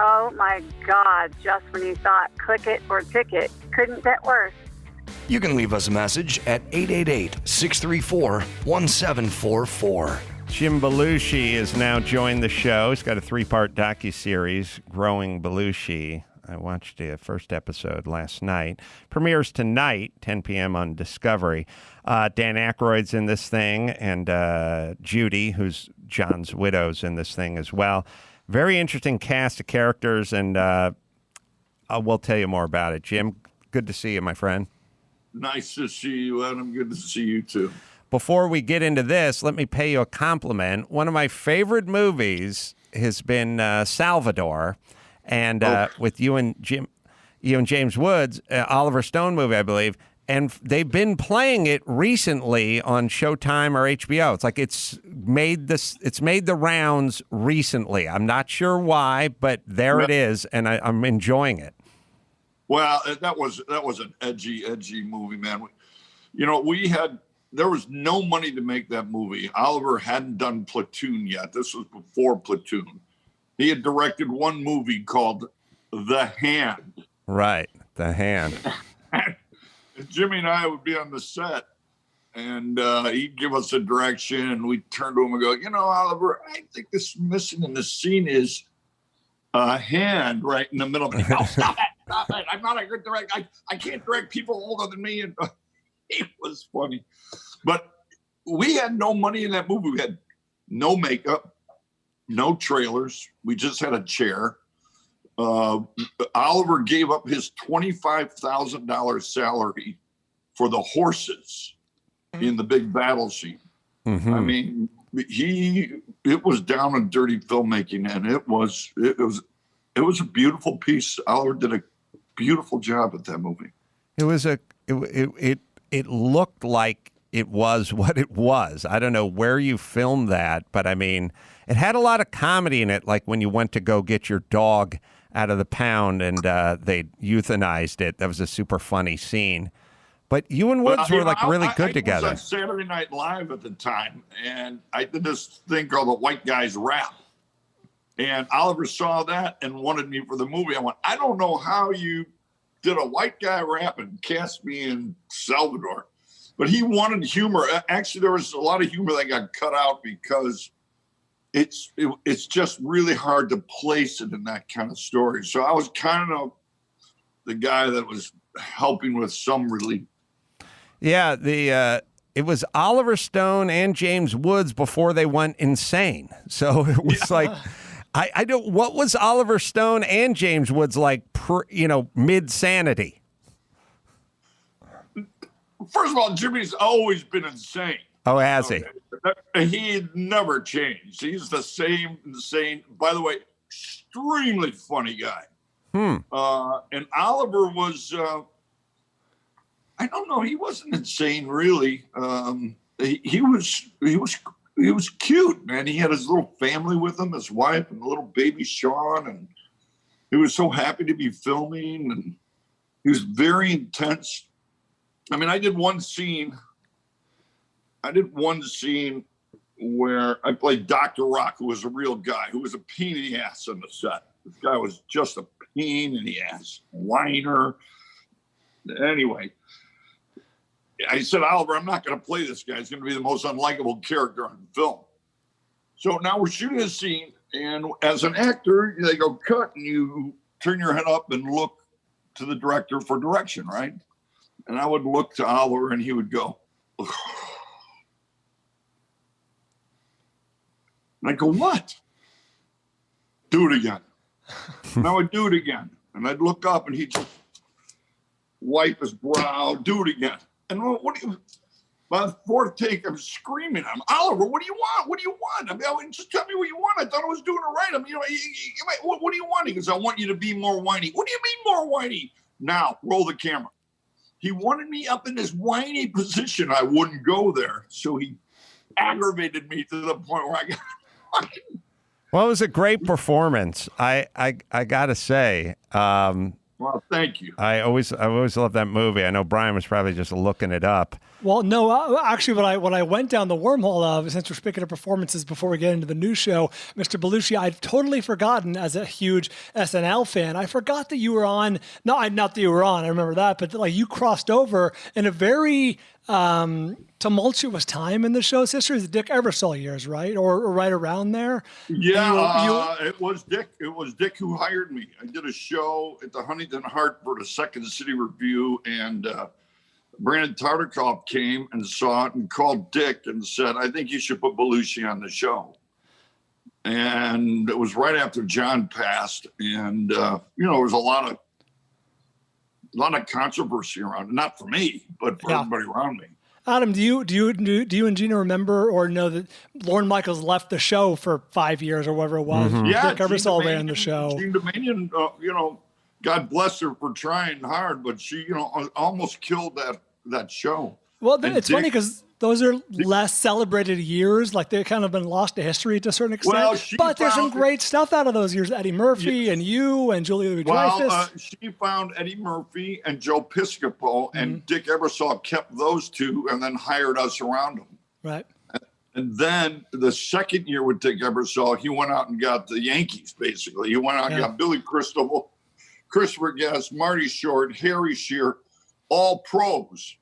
Oh my God, just when you thought click it or ticket, couldn't get worse. You can leave us a message at 888-634-1744. Jim Belushi has now joined the show. He's got a 3-part docuseries, Growing Belushi. I watched the first episode last night. Premieres tonight, 10 p.m. on Discovery. Dan Aykroyd's in this thing, and Judy, who's John's widow's in this thing as well. Very interesting cast of characters, and we'll tell you more about it. Jim, good to see you, my friend. Nice to see you, Adam. Good to see you, too. Before we get into this, let me pay you a compliment. One of my favorite movies has been Salvador, and with you and James Woods, Oliver Stone movie, I believe. and they've been playing it recently on Showtime or HBO. It's like it's made the rounds recently. I'm not sure why, but there it is, and I'm enjoying it. Well, that was an edgy movie, man. There was no money to make that movie. Oliver hadn't done Platoon yet. This was before Platoon. He had directed one movie called The Hand. Right, The Hand. Jimmy and I would be on the set, and he'd give us a direction, and we'd turn to him and go, Oliver, I think this missing in the scene is a hand right in the middle. Stop it. I'm not a good director. I can't direct people older than me. And it was funny. But we had no money in that movie. We had no makeup, no trailers. We just had a chair. Oliver gave up his $25,000 salary for the horses in the big battle scene. Mm-hmm. I mean, it was down and dirty filmmaking, and it was a beautiful piece. Oliver did a beautiful job at that movie. It looked like it was what it was. I don't know where you filmed that, but I mean, it had a lot of comedy in it, like when you went to go get your dog out of the pound and they euthanized it. That was a super funny scene. But you and Woods were really good together. I was on Saturday Night Live at the time, and I did this thing called the White Guys Rap. And Oliver saw that and wanted me for the movie. I went, I don't know how you did a white guy rap and cast me in Salvador. But he wanted humor. Actually, there was a lot of humor that got cut out because it's just really hard to place it in that kind of story. So I was kind of the guy that was helping with some relief. Yeah, it was Oliver Stone and James Woods before they went insane. So it was like, I don't. What was Oliver Stone and James Woods like? Mid sanity. First of all, Jimmy's always been insane. Oh, has he? He never changed. He's the same. By the way, extremely funny guy. And Oliver was, I don't know. He wasn't insane, really. He was cute, man. He had his little family with him, his wife and little baby Sean, and he was so happy to be filming, and he was very intense. I mean, I did one scene where I played Dr. Rock, who was a real guy, who was a pain in the ass on the set. This guy was just a pain in the ass, whiner. Anyway, I said, Oliver, I'm not going to play this guy. He's going to be the most unlikable character on film. So now we're shooting a scene, and as an actor, they go cut, and you turn your head up and look to the director for direction, right? And I would look to Oliver, and he would go, ugh. And I'd go, what? Do it again. And I would do it again. And I'd look up, and he'd just wipe his brow, do it again. And by the fourth take, I'm screaming at him, Oliver, what do you want? What do you want? I mean, just tell me what you want. I thought I was doing it right. I mean, what do you want? He goes, I want you to be more whiny. What do you mean more whiny? Now, roll the camera. He wanted me up in this whiny position. I wouldn't go there. So he aggravated me to the point where I got whiny. Well, it was a great performance. I got to say. Well, thank you. I always love that movie. I know Brian was probably just looking it up. Well, no, actually, what I went down the wormhole of, since we're speaking of performances before we get into the new show, Mr. Belushi, I'd totally forgotten as a huge SNL fan. I forgot that you were on. Not that you were on. I remember that, but like you crossed over in a very tumultuous time in the show's history. The Dick Ebersol years, right, or right around there. Yeah, it was Dick. It was Dick who hired me. I did a show at the Huntington Hartford, a Second City Review, and Brandon Tartikoff came and saw it and called Dick and said, I think you should put Belushi on the show. And it was right after John passed. And, there was a lot of controversy around it. Not for me, but for everybody around me. Adam, do you and Gina remember or know that Lorne Michaels left the show for 5 years or whatever it was? Mm-hmm. Yeah, Dick Ebersol ran the show. Gina Domanion, God bless her for trying hard, but she, almost killed that show. Well, it's funny because those are less celebrated years. Like they've kind of been lost to history to a certain extent. Well, but there's some great stuff out of those years. Eddie Murphy and you and Julia Louis-Dreyfus. Well, she found Eddie Murphy and Joe Piscopo, and Dick Ebersol kept those two and then hired us around them. Right. And then the second year with Dick Ebersol, he went out and got the Yankees, basically. He went out and got Billy Crystal, Christopher Guest, Marty Short, Harry Shearer, all pros.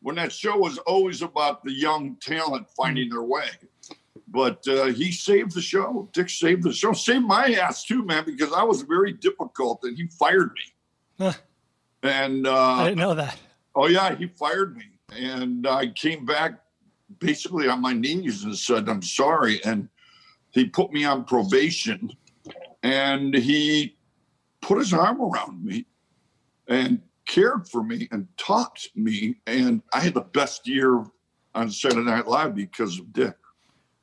When that show was always about the young talent finding their way. But he saved the show. Dick saved the show. Saved my ass too, man, because I was very difficult and he fired me. Huh. And I didn't know that. Oh, yeah, he fired me. And I came back basically on my knees and said, I'm sorry. And he put me on probation. And he put his arm around me and cared for me and taught me, and I had the best year on Saturday Night Live because of Dick.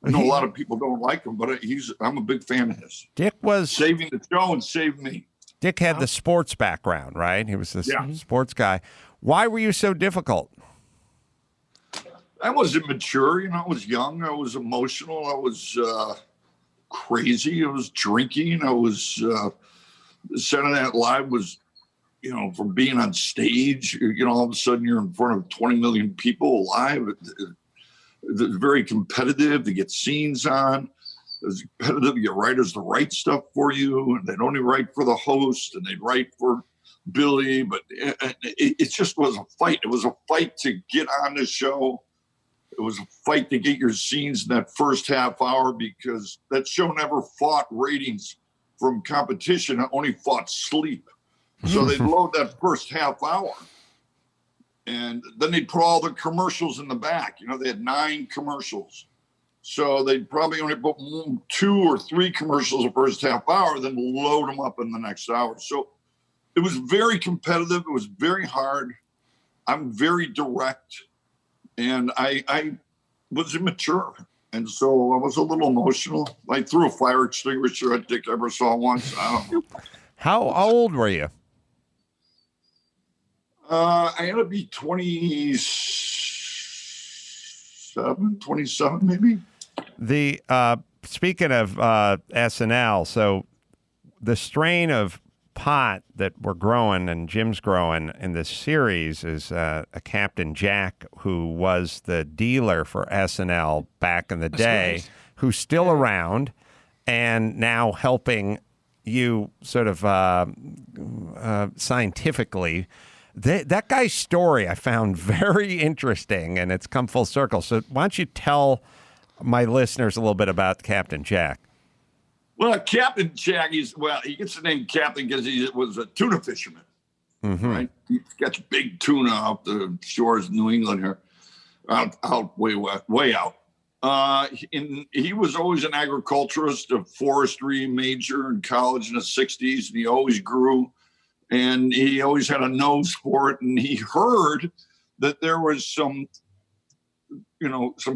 I know a lot of people don't like him, but I'm a big fan of his. Dick was saving the show and saved me. Dick had the sports background, right? He was this sports guy. Why were you so difficult? I was immature, I was young, I was emotional, I was crazy, I was drinking, I was Saturday Night Live was, from being on stage, all of a sudden you're in front of 20 million people live. It's very competitive to get scenes on. It's competitive to get writers to write stuff for you. And they'd only write for the host and they'd write for Billy. But it just was a fight. It was a fight to get on the show. It was a fight to get your scenes in that first half hour because that show never fought ratings from competition. It only fought sleep. So they'd load that first half hour and then they'd put all the commercials in the back. They had 9 commercials. So they'd probably only put 2 or 3 commercials the first half hour, then load them up in the next hour. So it was very competitive. It was very hard. I'm very direct and I was immature. And so I was a little emotional. I threw a fire extinguisher at Dick Ebersol once. I don't know. How old were you? I had to be 27 maybe. The speaking of SNL, so the strain of pot that we're growing and Jim's growing in this series is a Captain Jack who was the dealer for SNL back in the day, who's still around and now helping you sort of scientifically. That guy's story I found very interesting, and it's come full circle. So why don't you tell my listeners a little bit about Captain Jack? Well, Captain Jack, he gets the name Captain because he was a tuna fisherman, right? He catch big tuna off the shores of New England here, out way out. He was always an agriculturist, a forestry major in college in the 60s, and he always grew. And he always had a nose for it. And he heard that there was some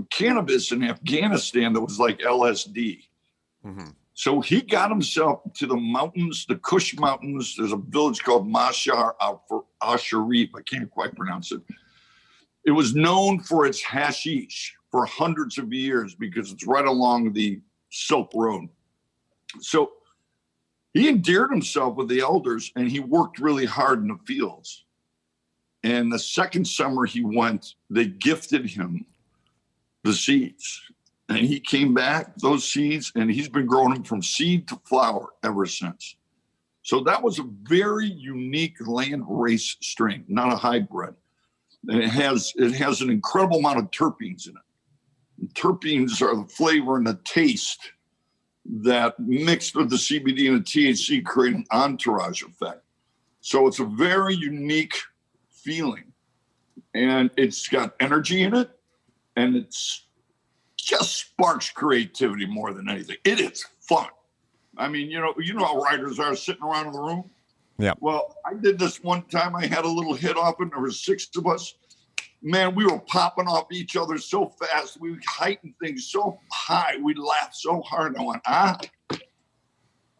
cannabis in Afghanistan that was like LSD. Mm-hmm. So he got himself to the mountains, the Kush Mountains. There's a village called Mashar al-Sharif. I can't quite pronounce it. It was known for its hashish for hundreds of years because it's right along the Silk Road. So he endeared himself with the elders and he worked really hard in the fields. And the second summer he went, they gifted him the seeds. And he came back, those seeds, and he's been growing them from seed to flower ever since. So that was a very unique land race strain, not a hybrid. And it has an incredible amount of terpenes in it. And terpenes are the flavor and the taste that mixed with the CBD and the THC create an entourage effect. So it's a very unique feeling. And it's got energy in it, and it's just sparks creativity more than anything. It is fun. I mean, you know how writers are sitting around in the room? Yeah. Well, I did this one time. I had a little hit off and there were 6 of us. Man, we were popping off each other so fast. We heightened things so high. We laughed so hard. I went,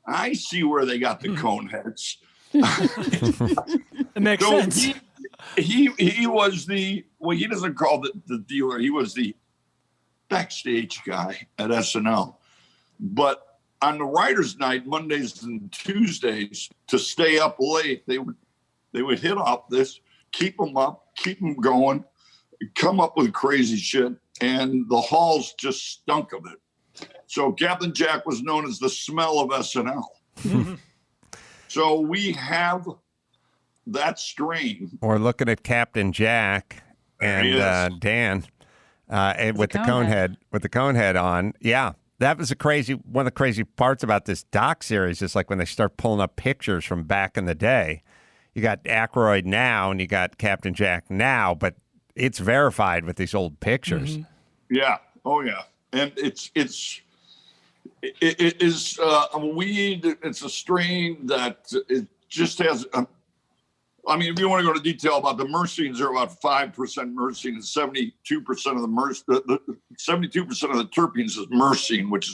I see where they got the cone heads. It makes sense. he was he doesn't call the dealer. He was the backstage guy at SNL. But on the writers' night, Mondays and Tuesdays, to stay up late, they would hit up this, keep them up, keep them going, come up with crazy shit, and the halls just stunk of it. So Captain Jack was known as the smell of SNL. So we have that strain. Or looking at Captain Jack and Dan with the cone head on. Yeah. That was one of the crazy parts about this doc series is like when they start pulling up pictures from back in the day. You got Aykroyd now and you got Captain Jack now, but it's verified with these old pictures. Mm-hmm. Yeah. Oh yeah. And it is a weed. It's a strain that it just has. I mean, if you want to go into detail about the myrcenes, are about 5% myrcene, and 72% of the 72% of the terpenes is myrcene, which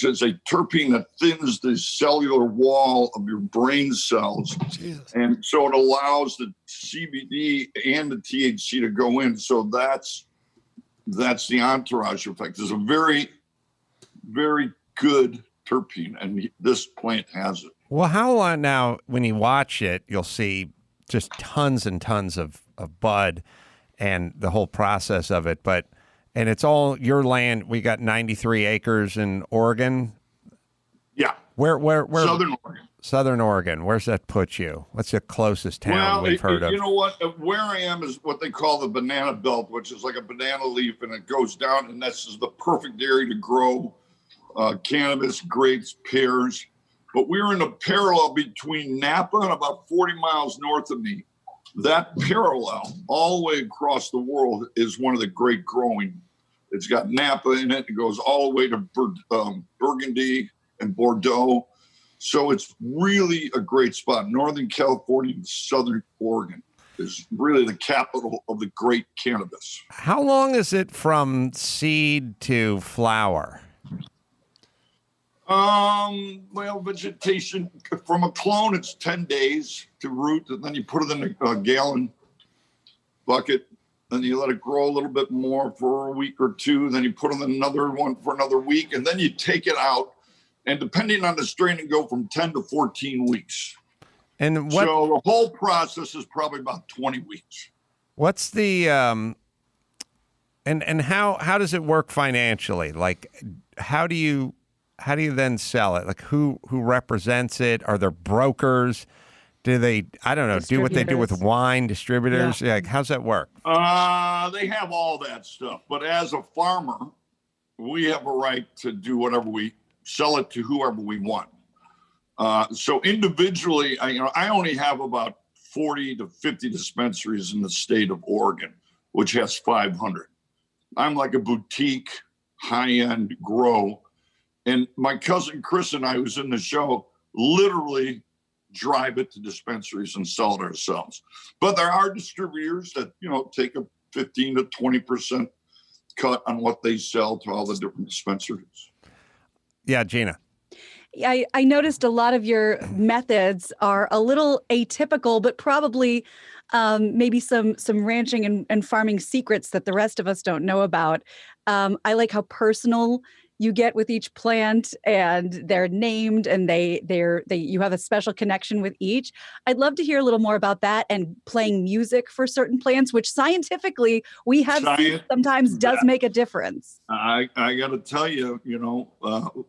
is a terpene that thins the cellular wall of your brain cells. Jesus. And so it allows the CBD and the THC to go in. So that's the entourage effect. It's a very, very good terpene, and this plant has it. Well, how long now, when you watch it, you'll see just tons and tons of bud and the whole process of it. And it's all your land. We got 93 acres in Oregon. Yeah. Where? Southern Oregon. Southern Oregon. Where's that put you? What's the closest town we've heard of? You know what? Where I am is what they call the banana belt, which is like a banana leaf, and it goes down, and this is the perfect area to grow cannabis, grapes, pears. But we're in a parallel between Napa and about 40 miles north of me. That parallel all the way across the world is one of the great growing. It's got Napa in it. It goes all the way to Burgundy and Bordeaux. So it's really a great spot. Northern California and Southern Oregon is really the capital of the great cannabis. How long is it from seed to flower? Well, vegetation from a clone, it's 10 days to root, and then you put it in a gallon bucket, then you let it grow a little bit more for a week or two, then you put in another one for another week, and then you take it out, and depending on the strain, it go from 10 to 14 weeks. And so the whole process is probably about 20 weeks. What's the and how does it work financially? Like, how do you then sell it? Like, who represents it? Are there brokers? Do they, I don't know, do what they do with wine, distributors? Yeah. Like, how's that work? They have all that stuff. But as a farmer, we have a right to do whatever we sell it to whoever we want. So individually, I only have about 40 to 50 dispensaries in the state of Oregon, which has 500. I'm like a boutique, high-end grow. And my cousin Chris and I, who's in the show, literally drive it to dispensaries and sell it ourselves. But there are distributors that, take a 15 to 20% cut on what they sell to all the different dispensaries. Yeah, Gina. I noticed a lot of your methods are a little atypical, but probably maybe some ranching and farming secrets that the rest of us don't know about. I like how personal you get with each plant, and they're named, and you have a special connection with each. I'd love to hear a little more about that, and playing music for certain plants, which scientifically we have seen sometimes does make a difference. I got to tell you,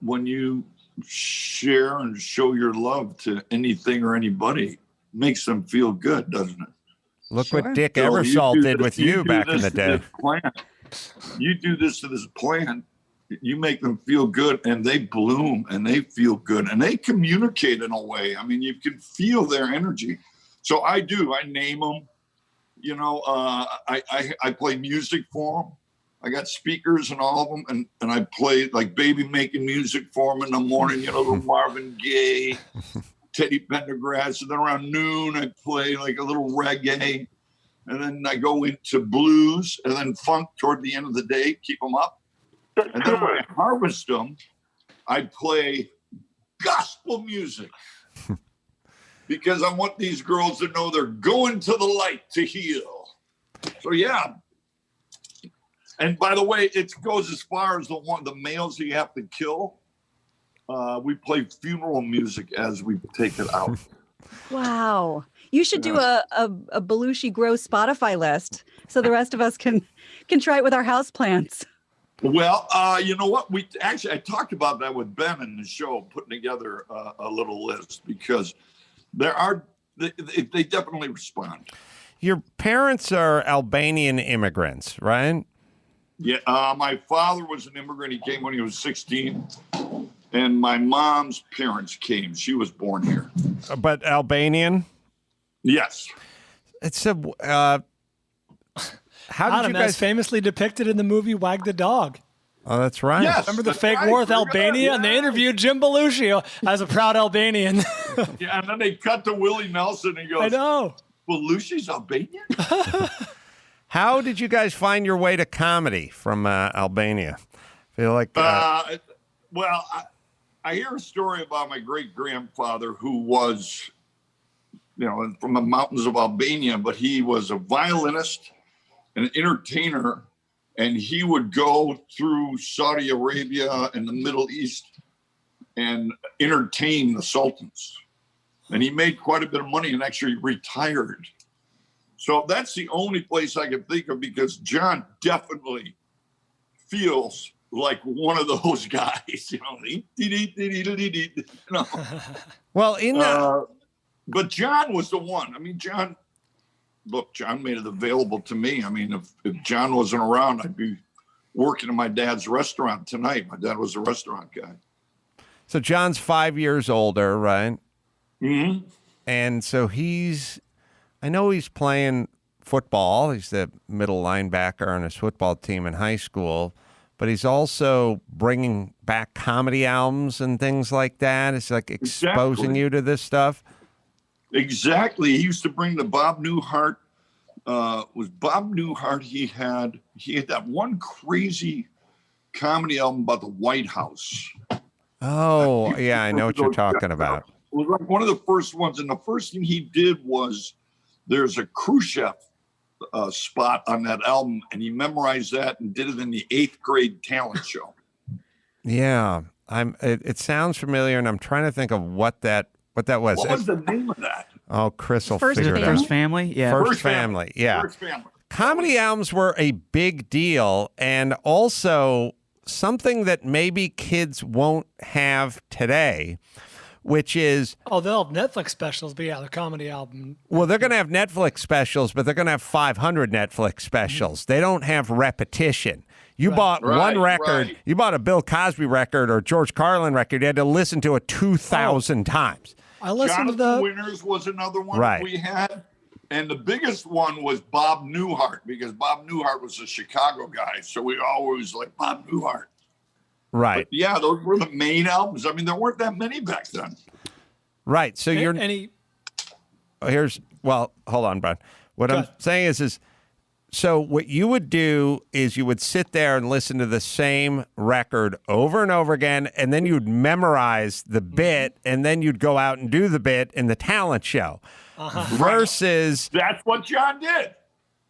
when you share and show your love to anything or anybody, makes them feel good, doesn't it? Look what Dick Ebersol did with you back in the day. You do this to this plant, you make them feel good, and they bloom and they feel good and they communicate in a way. I mean, you can feel their energy. So I name them, I play music for them. I got speakers and all of them. And I play like baby making music for them in the morning, little Marvin Gaye, Teddy Pendergrass. And then around noon, I play like a little reggae. And then I go into blues and then funk toward the end of the day, keep them up. And then when I harvest them, I play gospel music. because I want these girls to know they're going to the light to heal. So yeah. And by the way, it goes as far as the males you have to kill. We play funeral music as we take it out. Wow. You should do a Belushi Grow Spotify list so the rest of us can try it with our houseplants. Well, you know what? I talked about that with Ben in the show, putting together a little list, because they definitely respond. Your parents are Albanian immigrants, right? Yeah, my father was an immigrant. He came when he was 16, and my mom's parents came. She was born here. But Albanian? Yes. It's a. How did you guys famously depicted in the movie Wag the Dog? Oh, that's right. Yes, remember the fake war with Albania, and they interviewed Jim Belushi as a proud Albanian. Yeah, and then they cut to Willie Nelson, and he goes, I know. Belushi's Albanian? How did you guys find your way to comedy from Albania? I feel like. Well, I hear a story about my great-grandfather who was, from the mountains of Albania, but he was a violinist, an entertainer, and he would go through Saudi Arabia and the Middle East and entertain the sultans. And he made quite a bit of money and actually retired. So that's the only place I can think of, because John definitely feels like one of those guys, Well, but John was the one. I mean, John made it available to me. I mean, if John wasn't around, I'd be working in my dad's restaurant tonight. My dad was a restaurant guy. So John's 5 years older, right? Mm-hmm. And so I know he's playing football. He's the middle linebacker on his football team in high school, but he's also bringing back comedy albums and things like that. It's like exposing you to this stuff. Exactly. He used to bring the Bob Newhart. Was Bob Newhart? He had that one crazy comedy album about the White House. Oh, yeah, I know what you're talking about. It was like one of the first ones, and the first thing he did was there's a Khrushchev spot on that album, and he memorized that and did it in the 8th grade talent show. Yeah, it sounds familiar, and I'm trying to think of what that was. What was the name of that? Oh, Chris will First figure it out. First Family? Yeah. First Family, yeah. First Family. Comedy albums were a big deal, and also something that maybe kids won't have today, which is... Oh, they'll have Netflix specials, but yeah, the comedy album. Well, they're going to have Netflix specials, but they're going to have 500 Netflix specials. They don't have repetition. You bought one record, you bought a Bill Cosby record or George Carlin record, you had to listen to it 2,000 times. I listened to Jonathan Winters was another one we had. And the biggest one was Bob Newhart, because Bob Newhart was a Chicago guy. So we always like Bob Newhart. Right. But yeah, those were the main albums. I mean, there weren't that many back then. Right. So hold on, Brian. What I'm saying is so what you would do is you would sit there and listen to the same record over and over again, and then you'd memorize the bit, and then you'd go out and do the bit in the talent show. Versus... That's what John did.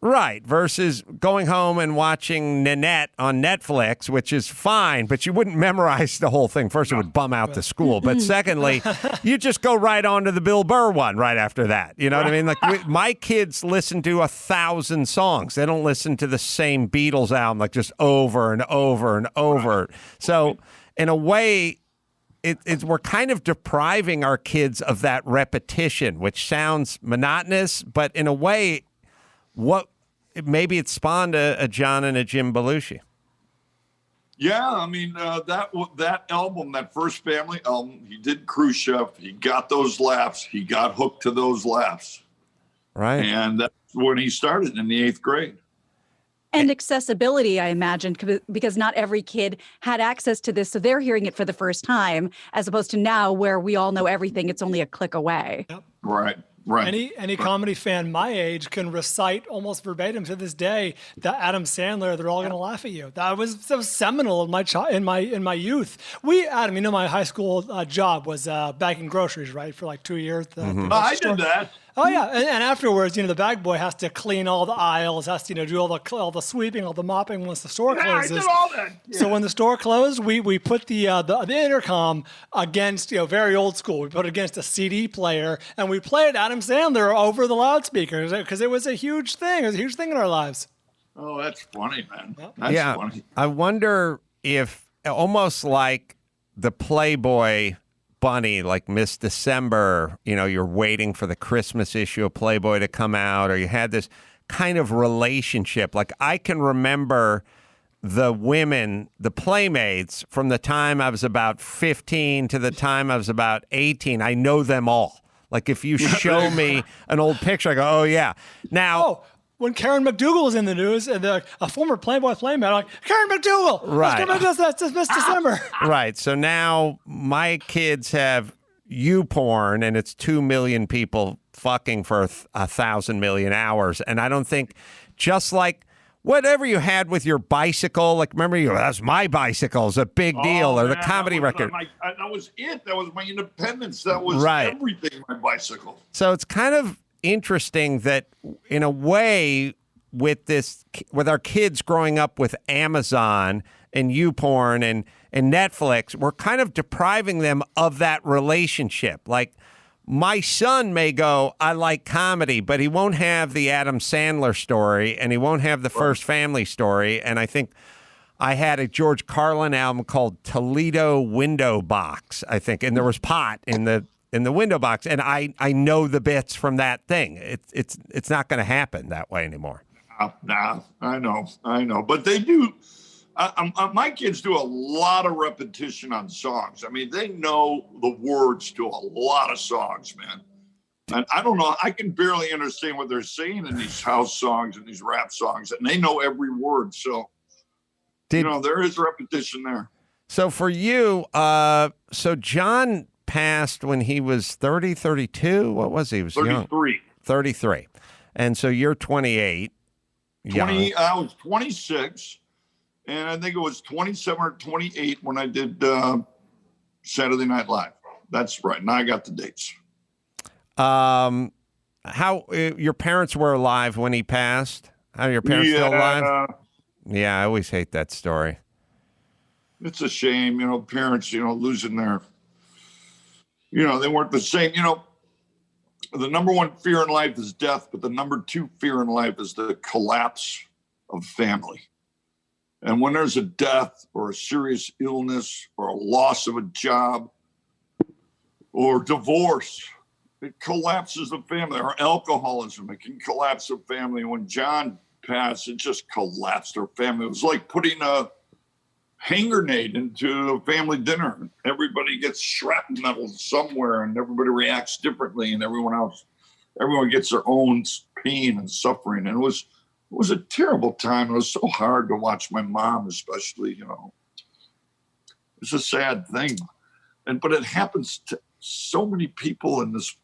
Right, versus going home and watching Nanette on Netflix, which is fine, but you wouldn't memorize the whole thing. First, it would bum out the school. But secondly, you just go right on to the Bill Burr one right after that. You know what I mean? Like my kids listen to 1,000 songs. They don't listen to the same Beatles album like just over and over and over. So in a way, we're kind of depriving our kids of that repetition, which sounds monotonous, but in a way, maybe it spawned a John and a Jim Belushi. Yeah, I mean, that album, that First Family album, he did Khrushchev. He got those laughs. He got hooked to those laughs. Right. And that's when he started in the 8th grade. And accessibility, I imagine, because not every kid had access to this. So they're hearing it for the first time, as opposed to now where we all know everything. It's only a click away. Right. Right. Any comedy fan my age can recite almost verbatim to this day that Adam Sandler, they're all going to laugh at you. That was so seminal in my youth. Adam, my high school job was bagging groceries, right, for like 2 years. I did that. Oh yeah, and afterwards, the bag boy has to clean all the aisles, has to do all the sweeping, all the mopping once the store closes. I did all that. Yeah. So when the store closed, we put the intercom against very old school. We put it against a CD player, and we played Adam Sandler over the loudspeakers because it was a huge thing. It was a huge thing in our lives. Oh, that's funny, man. That's funny. I wonder if almost like the Playboy bunny, like Miss December, you're waiting for the Christmas issue of Playboy to come out, or you had this kind of relationship. Like I can remember the women, the playmates, from the time I was about 15 to the time I was about 18. I know them all. Like if you show me an old picture, I go, oh yeah. Now, when Karen McDougal was in the news, and a former Playboy playmate, I'm like, Karen McDougal, right? That's Miss December, right? So now my kids have YouPorn, and it's 2 million people fucking for 1,000 million hours, and I don't think, just like whatever you had with your bicycle, like remember that's my bicycle, is a big deal, or the comedy record. That was it. That was my independence. That was everything. My bicycle. So it's kind of interesting that in a way with our kids growing up with Amazon and YouPorn and Netflix, we're kind of depriving them of that relationship. Like my son may go, I like comedy, but he won't have the Adam Sandler story, and he won't have the First Family story. And I think I had a George Carlin album called Toledo Window Box, I think, and there was pot in the window box, and I know the bits from that thing. It's not going to happen that way anymore. Nah, I know, but they do. My kids do a lot of repetition on songs. I mean, they know the words to a lot of songs, man. And I don't know, I can barely understand what they're saying in these house songs and these rap songs, and they know every word. So, there is repetition there. So for you, so John passed when he was 30, 32. What was he? He was 33. Young. 33. And so you're 28. I was 26, and I think it was 27 or 28 when I did Saturday Night Live. That's right. Now I got the dates. How your parents were alive when he passed? How are your parents still alive? Yeah, I always hate that story. It's a shame, parents, losing their, they weren't the same. The number one fear in life is death, but the number two fear in life is the collapse of family. And when there's a death or a serious illness or a loss of a job or divorce, it collapses the family. Or alcoholism, it can collapse the family. When John passed, it just collapsed our family. It was like putting a hand grenade into a family dinner. Everybody gets shrapnel somewhere, and everybody reacts differently, and everyone gets their own pain and suffering. And it was a terrible time. It was so hard to watch my mom, especially. It's a sad thing, but it happens to so many people in this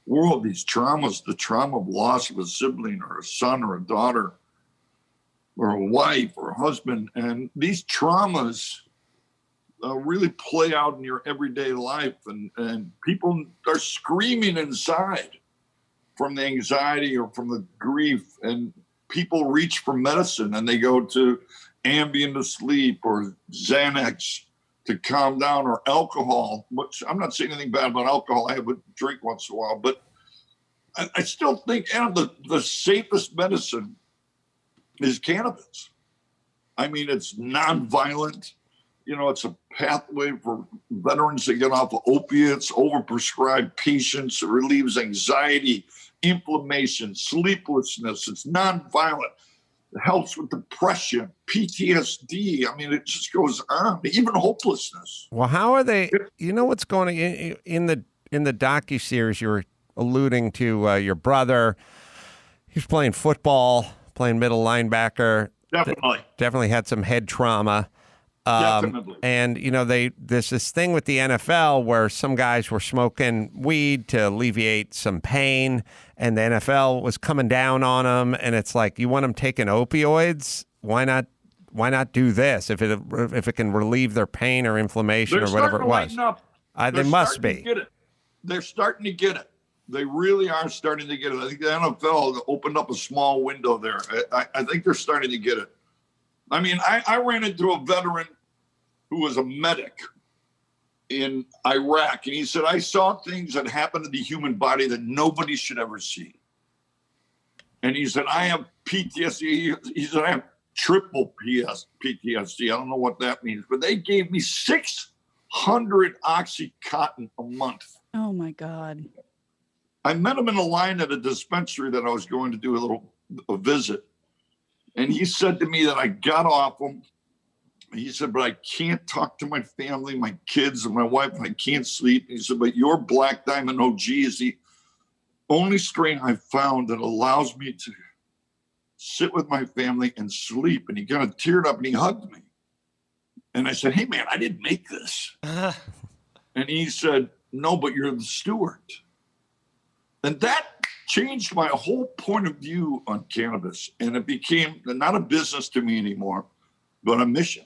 world. These traumas, the trauma of loss of a sibling or a son or a daughter, or a wife or a husband. And these traumas really play out in your everyday life. And people are screaming inside from the anxiety or from the grief. And people reach for medicine, and they go to Ambien to sleep or Xanax to calm down, or alcohol, which I'm not saying anything bad about alcohol. I have a drink once in a while, but I still think the safest medicine is cannabis. I mean, it's nonviolent. It's a pathway for veterans to get off of opiates, overprescribed patients. It relieves anxiety, inflammation, sleeplessness. It's nonviolent. It helps with depression, PTSD. I mean, it just goes on, even hopelessness. Well, how are they? What's going on in the docuseries? You were alluding to your brother. He's playing football, playing middle linebacker. Definitely. Definitely had some head trauma. Definitely. And there's this thing with the NFL where some guys were smoking weed to alleviate some pain, and the NFL was coming down on them. And it's like, you want them taking opioids? Why not? Why not do this if it can relieve their pain or inflammation or whatever it was? They must be. They're starting to get it. They really are starting to get it. I think the NFL opened up a small window there. I think they're starting to get it. I mean, I ran into a veteran who was a medic in Iraq, and he said, I saw things that happen to the human body that nobody should ever see. And he said, I have PTSD. He said, I have triple PTSD. I don't know what that means, but they gave me 600 Oxycontin a month. Oh my God. I met him in a line at a dispensary that I was going to do a visit. And he said to me that I got off him. He said, but I can't talk to my family, my kids, and my wife, and I can't sleep. He said, but your Black Diamond OG is the only strain I've found that allows me to sit with my family and sleep. And he kind of teared up and he hugged me. And I said, hey, man, I didn't make this. And he said, no, but you're the steward. And that changed my whole point of view on cannabis. And it became not a business to me anymore, but a mission,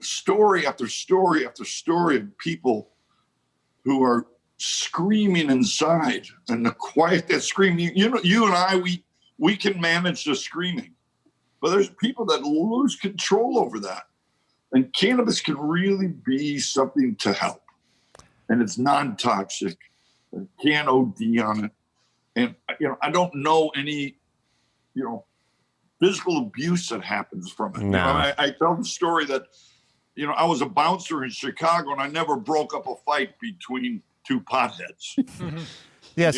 story after story after story of people who are screaming inside, and the quiet that screaming, you and I, we can manage the screaming, but there's people that lose control over that. And cannabis can really be something to help. And it's non-toxic. You can't OD on it. And, I don't know any, physical abuse that happens from it. No. I tell the story that, I was a bouncer in Chicago and I never broke up a fight between two potheads. Yeah,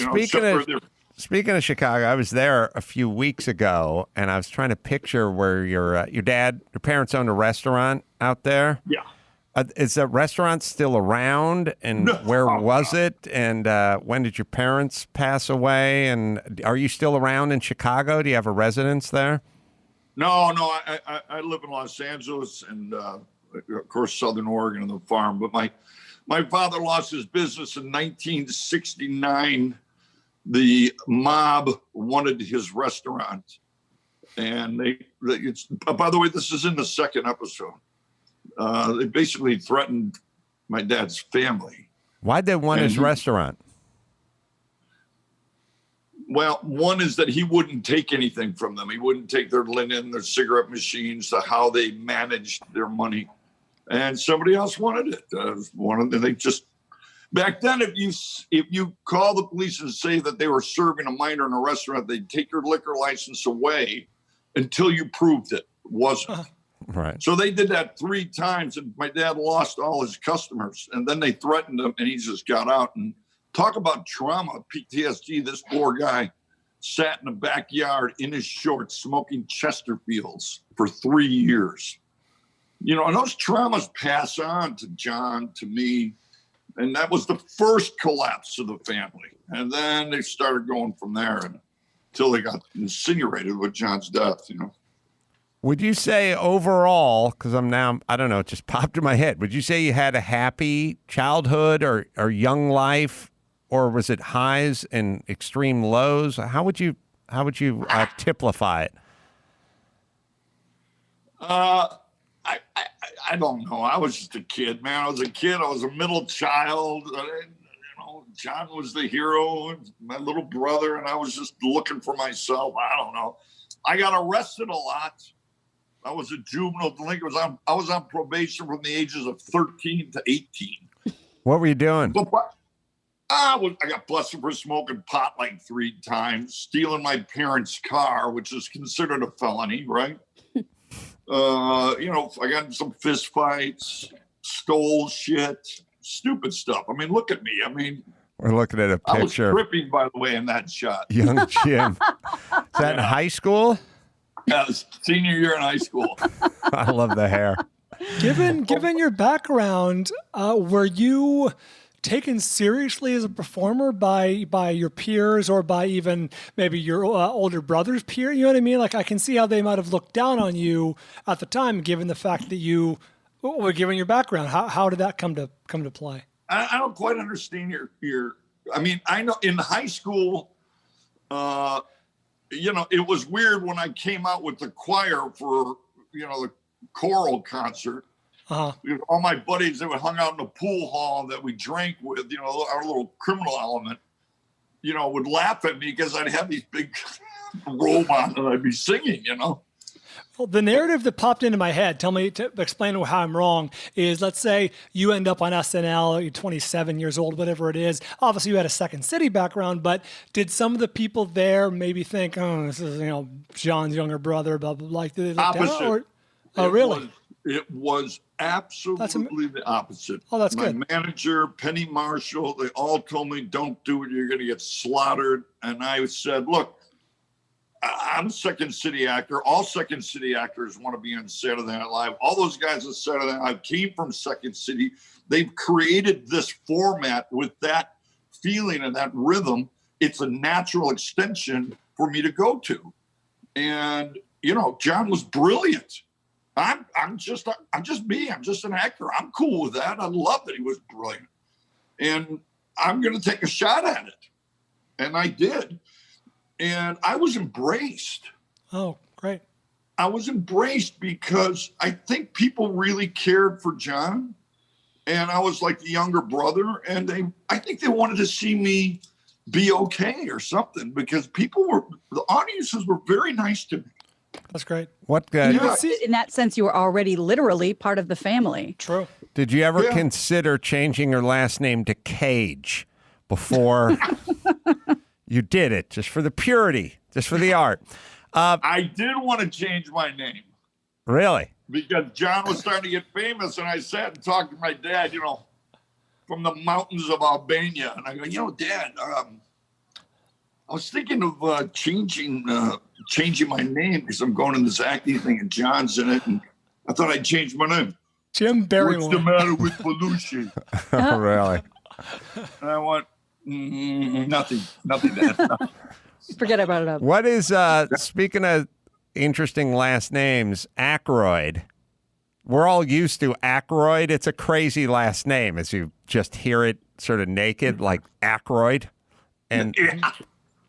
speaking of Chicago, I was there a few weeks ago, and I was trying to picture where your parents owned a restaurant out there. Yeah. Is that restaurant still around? And where was it? And when did your parents pass away? And are you still around in Chicago? Do you have a residence there? No. I live in Los Angeles and, of course, Southern Oregon and the farm. But my father lost his business in 1969. The mob wanted his restaurant. And by the way, this is in the second episode. They basically threatened my dad's family. Why'd they want his restaurant? Well, one is that he wouldn't take anything from them. He wouldn't take their linen, their cigarette machines, how they managed their money. And somebody else wanted it. They just back then, if you call the police and say that they were serving a minor in a restaurant, they'd take your liquor license away until you proved it wasn't. Right. So they did that 3 times, and my dad lost all his customers. And then they threatened him, and he just got out. And talk about trauma, PTSD. This poor guy sat in the backyard in his shorts smoking Chesterfields for 3 years. And those traumas pass on to John, to me. And that was the first collapse of the family. And then they started going from there until they got incinerated with John's death, Would you say overall, because I don't know, it just popped in my head. Would you say you had a happy childhood or young life, or was it highs and extreme lows? How would you typify it? I don't know. I was just a kid, man. I was a kid. I was a middle child. John was the hero, and my little brother, and I was just looking for myself. I don't know. I got arrested a lot. I was a juvenile delinquent. I was on probation from the ages of 13 to 18. What were you doing? I got busted for smoking pot like 3 times, stealing my parents' car, which is considered a felony, right? I got in some fist fights, stole shit, stupid stuff. I mean, look at me. I mean, we're looking at a picture. I was tripping, by the way, in that shot. Young Jim. Is that in high school? Yeah, senior year in high school. I love the hair. Given your background, were you taken seriously as a performer by your peers or by even maybe your older brother's peer? You know what I mean? Like, I can see how they might have looked down on you at the time, given the fact that given your background. How did that come to play? I don't quite understand your. I mean, I know in high school, it was weird when I came out with the choir for the choral concert. Uh-huh. All my buddies that hung out in the pool hall that we drank with, our little criminal element, would laugh at me because I'd have these big robe on and I'd be singing, Well, the narrative that popped into my head, explain how I'm wrong, is let's say you end up on SNL, you're 27 years old, whatever it is. Obviously, you had a Second City background, but did some of the people there maybe think, oh, this is, John's younger brother, blah, blah, blah, like that? Opposite. Really? It was absolutely the opposite. Oh, that's My good. manager, Penny Marshall, they all told me, don't do it. You're going to get slaughtered. And I said, look, I'm a Second City actor. All Second City actors want to be on Saturday Night Live. All those guys on Saturday Night Live came from Second City. They've created this format with that feeling and that rhythm. It's a natural extension for me to go to. And, John was brilliant. I'm just me. I'm just an actor. I'm cool with that. I love that he was brilliant. And I'm going to take a shot at it. And I did. And I was embraced. Oh, great. I was embraced because I think people really cared for John. And I was like the younger brother. And I think they wanted to see me be okay or something because the audiences were very nice to me. That's great. In that sense, you were already literally part of the family. True. Did you ever consider changing your last name to Cage before you did it, just for the purity, just for the art? I did want to change my name. Really? Because John was starting to get famous, and I sat and talked to my dad, from the mountains of Albania. And I go, Dad, I was thinking of changing my name because I'm going in this acting thing and John's in it. And I thought I'd change my name. Jim Barrymore. What's the matter with Belushi? Really? And I went, nothing, Dad. Forget about it. What is, speaking of interesting last names, Aykroyd. We're all used to Aykroyd. It's a crazy last name as you just hear it sort of naked, like Aykroyd. And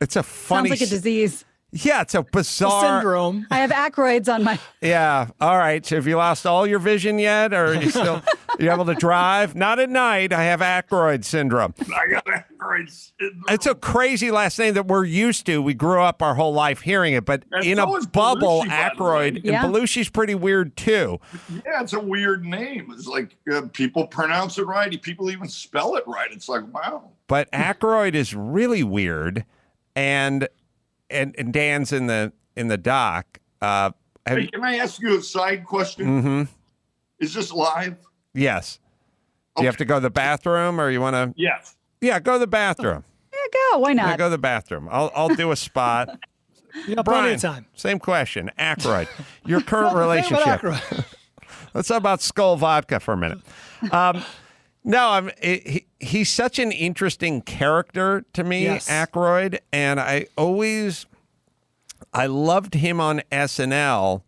it's a funny... Sounds like a disease. Yeah, it's a bizarre... syndrome. I have Aykroyds on my... Yeah. All right. So have you lost all your vision yet? Or are you still... you able to drive? Not at night. I have Aykroyd syndrome. I got Aykroyd syndrome. It's a crazy last name that we're used to. We grew up our whole life hearing it. But And in so a is bubble, Belushi, by the Aykroyd... way. Yeah. And Belushi's pretty weird, too. Yeah, it's a weird name. It's like people pronounce it right. People even spell it right. It's like, wow. But Aykroyd is really weird. And Dan's in the doc. Hey, can I ask you a side question? Mm-hmm. Is this live? Yes. Do you have to go to the bathroom, or you want to? Yes. Yeah, go to the bathroom. Yeah, go. Why not? Yeah, go to the bathroom. I'll do a spot. You got plenty Bryan, of time. same question. Aykroyd, your current Well, the thing about relationship. Aykroyd- Let's talk about Skull Vodka for a minute. No, he's such an interesting character to me, Yes. Aykroyd, and I loved him on SNL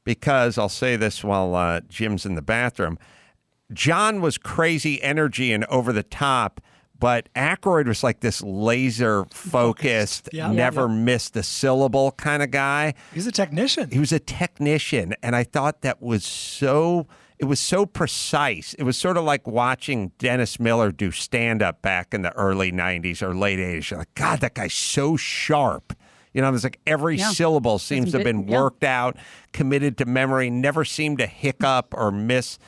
because, I'll say this while Jim's in the bathroom, John was crazy energy and over the top, but Aykroyd was like this laser focused, Yeah. never missed a syllable kind of guy. He's a technician. He was a technician, and I thought that was so precise. It was sort of like watching Dennis Miller do stand-up back in the early 90s or late 80s. You're like, God, that guy's so sharp. You know, it's like every syllable seems to have been worked out, committed to memory, never seemed to hiccup or miss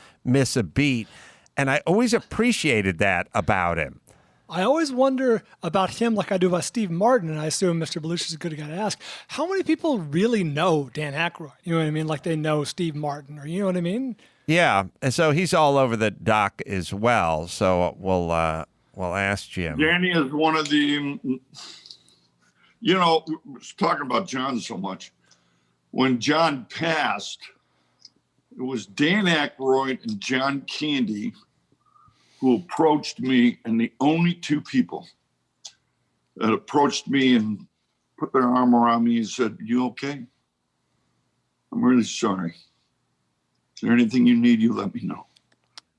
a beat. And I always appreciated that about him. I always wonder about him like I do about Steve Martin, and I assume Mr. Belushi is a good guy to ask. How many people really know Dan Aykroyd? You know what I mean? Like they know Steve Martin, or you know what I mean? Yeah, and so he's all over the doc as well. So we'll ask Jim. Danny is one of the, talking about John so much. When John passed, it was Dan Aykroyd and John Candy who approached me, and the only two people that approached me and put their arm around me and said, "You okay? I'm really sorry. Is there anything you need, you let me know."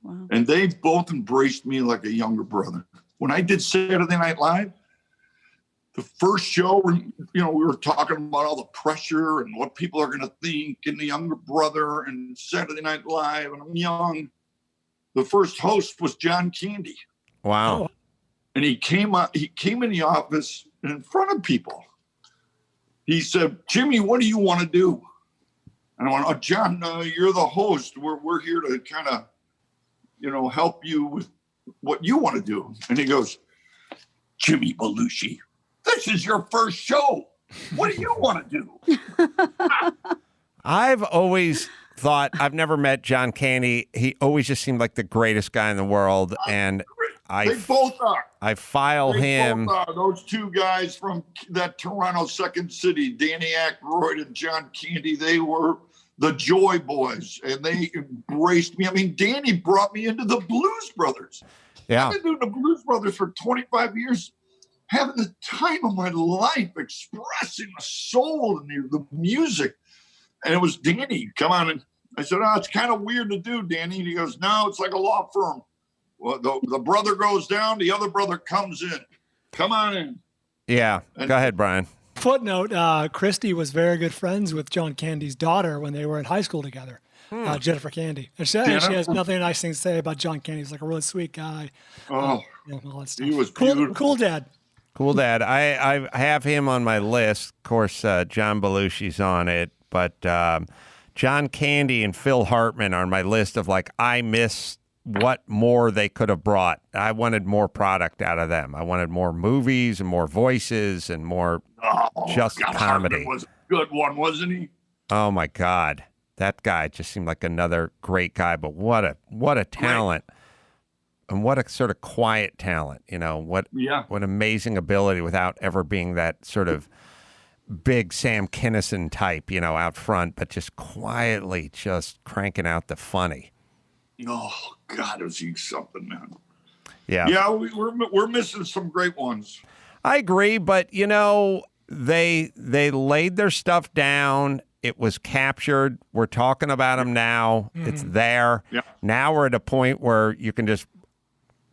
Wow. And they both embraced me like a younger brother. When I did Saturday Night Live, the first show, we were talking about all the pressure and what people are going to think, and the younger brother and Saturday Night Live, and I'm young. The first host was John Candy. Wow. And he came in the office, and in front of people, he said, "Jimmy, what do you want to do?" And I went, "Oh, John, you're the host. We're here to kind of, help you with what you want to do." And he goes, "Jimmy Belushi, this is your first show. What do you want to do?" I've always thought, I've never met John Candy. He always just seemed like the greatest guy in the world. And They both are. I file him. Both are. Those two guys from that Toronto Second City, Danny Aykroyd and John Candy, they were the Joy Boys, and they embraced me. I mean, Danny brought me into the Blues Brothers. Yeah. I've been doing the Blues Brothers for 25 years, having the time of my life, expressing the soul and the music. And it was Danny, come on. And I said, "Oh, it's kind of weird to do, Danny." And he goes, "No, it's like a law firm. Well, the brother goes down, the other brother comes in. Come on in." Yeah. Go ahead, Brian. Footnote, Christy was very good friends with John Candy's daughter when they were in high school together, Jennifer Candy. And she has nothing nice thing to say about John Candy. He's like a really sweet guy. Oh, all that stuff. he was cool, beautiful. cool dad. Cool dad. I have him on my list. Of course, John Belushi's on it. But John Candy and Phil Hartman are on my list of I miss what more they could have brought. I wanted more product out of them. I wanted more movies and more voices and more just God, comedy. Hartman was a good one, wasn't he? Oh my God. That guy just seemed like another great guy, but what a talent. And what a sort of quiet talent, what amazing ability without ever being that sort of big Sam Kinison type, out front, but just quietly just cranking out the funny. Oh God, was he something, man? Yeah. Yeah, we're missing some great ones. I agree, but they laid their stuff down. It was captured. We're talking about them now. Mm-hmm. It's there. Yeah. Now we're at a point where you can just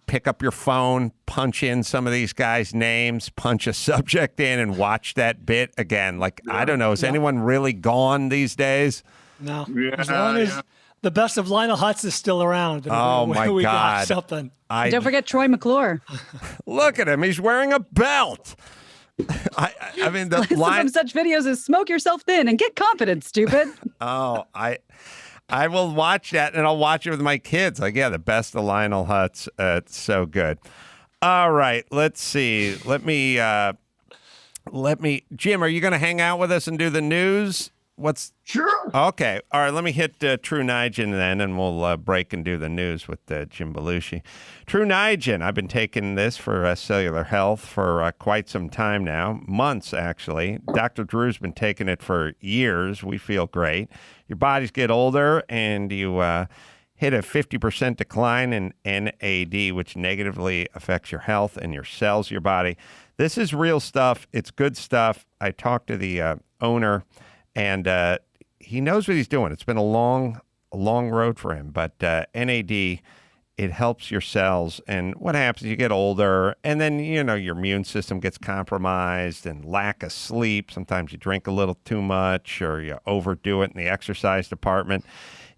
pick up your phone, punch in some of these guys' names, punch a subject in, and watch that bit again. I don't know. Is anyone really gone these days? No. Yeah, as long as the best of Lionel Hutz is still around. Oh, my we God. Got something. Don't forget Troy McClure. Look at him. He's wearing a belt. I mean, the Listen line. from such videos as "Smoke Yourself Thin" and "Get Confident, Stupid." Oh, I will watch that, and I'll watch it with my kids. The best of Lionel Hutz. It's so good. All right, let's see. Let me. Jim, are you going to hang out with us and do the news? Sure. Okay. All right. Let me hit True Nigen then, and we'll break and do the news with Jim Belushi. True Nigen. I've been taking this for cellular health for quite some time now, months actually. Dr. Drew's been taking it for years. We feel great. Your bodies get older, and you hit a 50% decline in NAD, which negatively affects your health and your cells, your body. This is real stuff. It's good stuff. I talked to the owner. And he knows what he's doing. It's been a long road for him. But NAD, it helps your cells. And what happens, you get older, and then, your immune system gets compromised and lack of sleep. Sometimes you drink a little too much or you overdo it in the exercise department.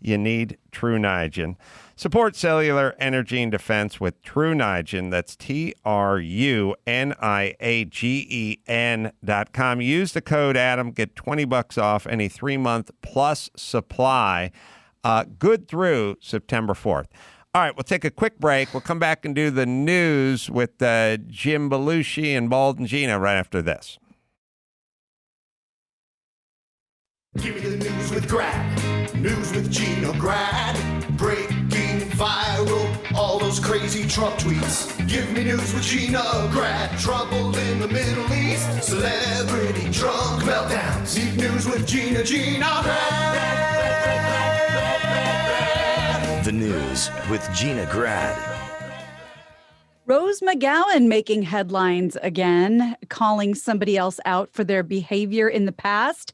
You need True Nigen. Support cellular energy and defense with True Nigen. That's TRUNIAGEN.com. Use the code Adam. Get $20 off any 3-month plus supply. Good through September 4th. All right, we'll take a quick break. We'll come back and do the news with Jim Belushi and Bald and Gina right after this. Give me the news with Grad. News with Gina Grad. Breaking viral, all those crazy Trump tweets. Give me news with Gina Grad. Trouble in the Middle East. Celebrity drunk meltdowns. Need news with Gina Grad. The news with Gina Grad. Rose McGowan making headlines again, calling somebody else out for their behavior in the past.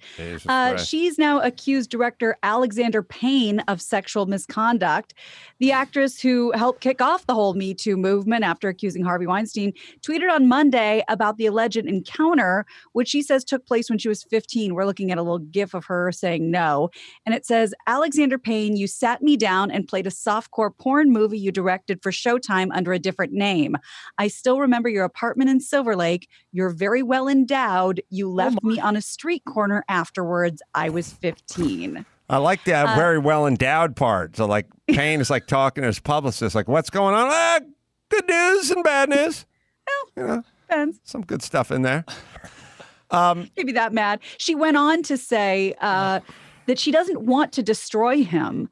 She's now accused director Alexander Payne of sexual misconduct. The actress who helped kick off the whole Me Too movement after accusing Harvey Weinstein tweeted on Monday about the alleged encounter, which she says took place when she was 15. We're looking at a little gif of her saying no. And it says, Alexander Payne, you sat me down and played a softcore porn movie you directed for Showtime under a different name. I still remember your apartment in Silver Lake. You're very well endowed. You left me on a street corner afterwards. I was 15. I like that very well endowed part. So like Payne is like talking to his publicist, like, what's going on? Good news and bad news. Well, depends. Some good stuff in there. Maybe that mad. She went on to say that she doesn't want to destroy him.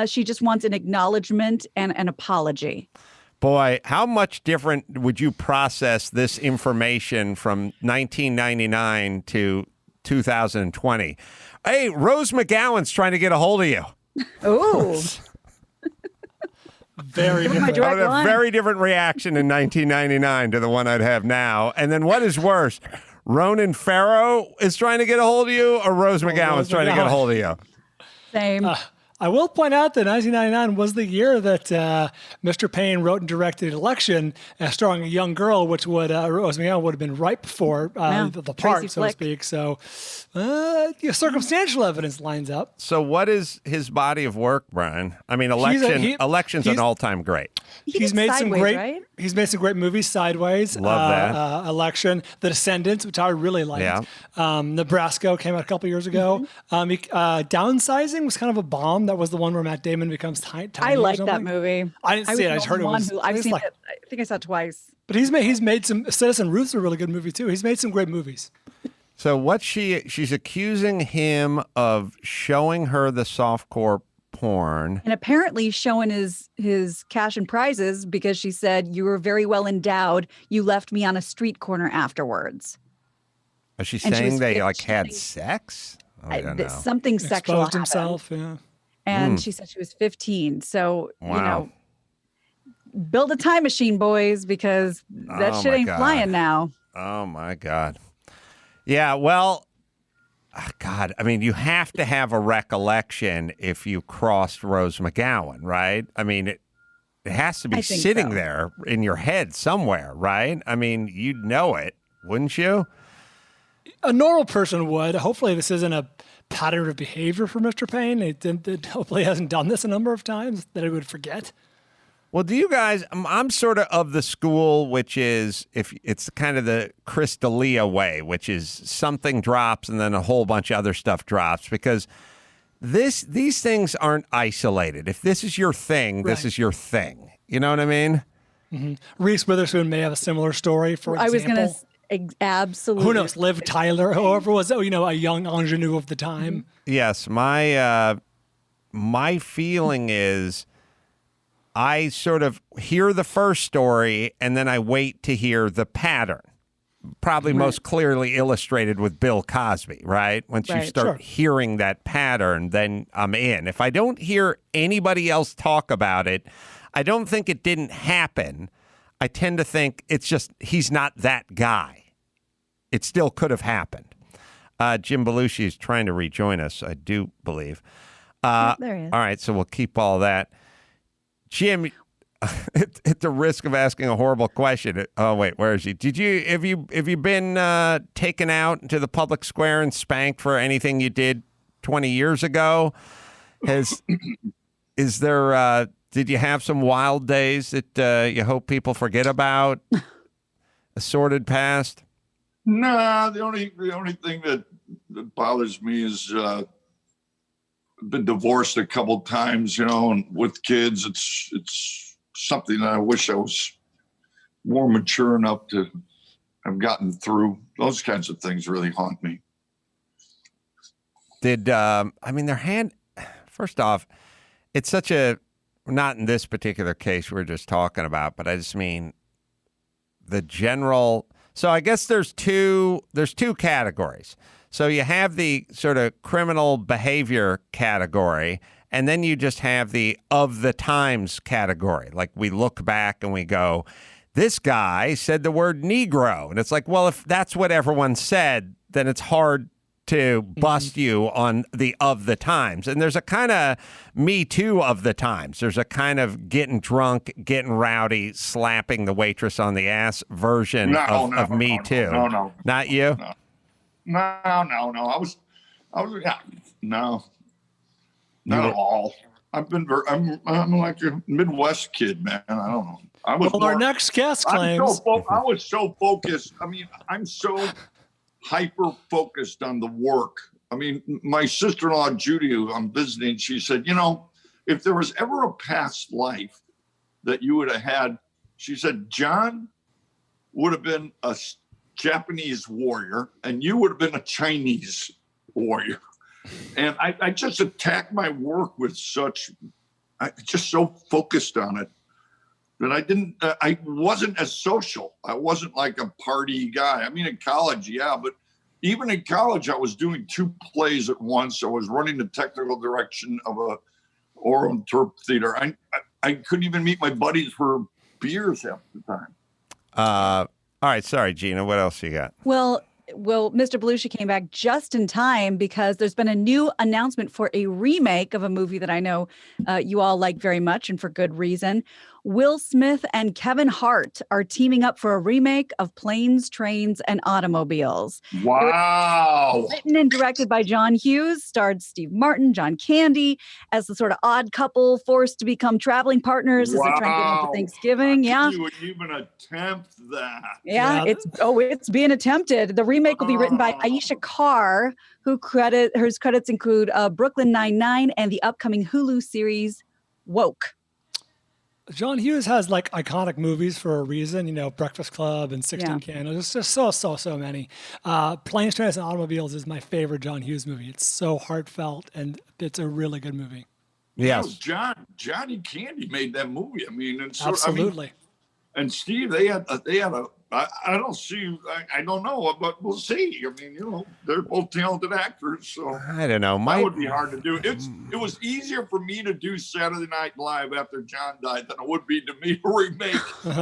She just wants an acknowledgement and an apology. Boy, how much different would you process this information from 1999 to 2020? Hey, Rose McGowan's trying to get a hold of you. Oh. Very different. I would have a very different reaction in 1999 to the one I'd have now. And then what is worse? Ronan Farrow is trying to get a hold of you, or Rose McGowan's trying to get a hold of you? Same. I will point out that 1999 was the year that Mr. Payne wrote and directed Election, starring a young girl, which would Rose McGowan would have been right before the part, so to speak. So circumstantial evidence lines up. So what is his body of work, Brian? I mean, Election's an all-time great. He's made some great. Right? He's made some great movies. Sideways, love that. Election, The Descendants, which I really liked. Yeah. Nebraska came out a couple years ago. Downsizing was kind of a bomb. That was the one where Matt Damon becomes tiny. I like that movie. I didn't see it. I just heard it was. I've seen it. I think I saw it twice. But he's made some. Citizen Ruth's a really good movie too. He's made some great movies. So she's accusing him of showing her the softcore porn, and apparently showing his cash and prizes because she said, you were very well endowed. You left me on a street corner afterwards. Is she saying they had sex? I don't know. Something sexual Exposed himself. Yeah. And she said she was 15. So, build a time machine, boys, because that shit ain't flying now. Oh, my God. Yeah, well, God, I mean, you have to have a recollection if you crossed Rose McGowan, right? I mean, it has to be sitting there in your head somewhere, right? I mean, you'd know it, wouldn't you? A normal person would. Hopefully this isn't a pattern of behavior for Mr. Payne. It hopefully hasn't done this a number of times that he would forget. Well, do you guys, I'm sort of the school, which is, if it's kind of the Chris D'Elia way, which is something drops and then a whole bunch of other stuff drops, because these things aren't isolated. If this is your thing, this is your thing. You know what I mean? Mm-hmm. Reese Witherspoon may have a similar story, for example. I was going to absolutely. Who knows? Liv Tyler, whoever was, a young ingenue of the time. Yes, my feeling is I sort of hear the first story and then I wait to hear the pattern. Probably most clearly illustrated with Bill Cosby, right? Once you start hearing that pattern, then I'm in. If I don't hear anybody else talk about it, I don't think it didn't happen. I tend to think it's just he's not that guy. It still could have happened. Jim Belushi is trying to rejoin us, I do believe. There he is. All right, so we'll keep all that. Jim, at the risk of asking a horrible question. Oh, wait, where is he? Have you been taken out into the public square and spanked for anything you did 20 years ago? Did you have some wild days that you hope people forget about? A sordid past? Nah, the only thing that bothers me is I've been divorced a couple times, and with kids, it's something that I wish I was more mature enough to have gotten through. Those kinds of things really haunt me. First off, it's such a, not in this particular case we're just talking about, but I just mean the general. So I guess there's two categories. So you have the sort of criminal behavior category, and then you just have the of the times category. Like we look back and we go, this guy said the word Negro. And it's like, well, if that's what everyone said, then it's hard to bust you on the of the times. And there's a kind of Me Too of the times. There's a kind of getting drunk, getting rowdy, slapping the waitress on the ass version of Me Too. No. Not you? No. I was, yeah, no. Not at all. I'm like a Midwest kid, man. I don't know. Our next guest claims. I was so focused. I mean, I'm so hyper focused on the work. I mean, my sister-in-law, Judy, who I'm visiting, she said, if there was ever a past life that you would have had, she said, John would have been a Japanese warrior and you would have been a Chinese warrior. And I just attacked my work with just so focused on it that I wasn't as social. I wasn't like a party guy. I mean, in college, yeah, but even in college, I was doing 2 plays at once. I was running the technical direction of a oral interp theater. I couldn't even meet my buddies for beers half the time. All right, sorry, Gina. What else you got? Well, Mr. Belushi came back just in time because there's been a new announcement for a remake of a movie that I know you all like very much and for good reason. Will Smith and Kevin Hart are teaming up for a remake of Planes, Trains, and Automobiles. Wow. Written and directed by John Hughes, starred Steve Martin, John Candy, as the sort of odd couple forced to become traveling partners as they try and get home for Thanksgiving. Yeah. You would even attempt that. Yeah, it's being attempted. The remake will be written by Aisha Carr, whose credits include Brooklyn Nine-Nine and the upcoming Hulu series Woke. John Hughes has like iconic movies for a reason, Breakfast Club and 16 Candles. There's just so many. Planes, Trains, and Automobiles is my favorite John Hughes movie. It's so heartfelt and it's a really good movie. Yes. Johnny Candy made that movie. I mean, absolutely. And Steve, they had a. I don't know, but we'll see. I mean, they're both talented actors, so I don't know. That would be hard to do. It was easier for me to do Saturday Night Live after John died than it would be to me to remake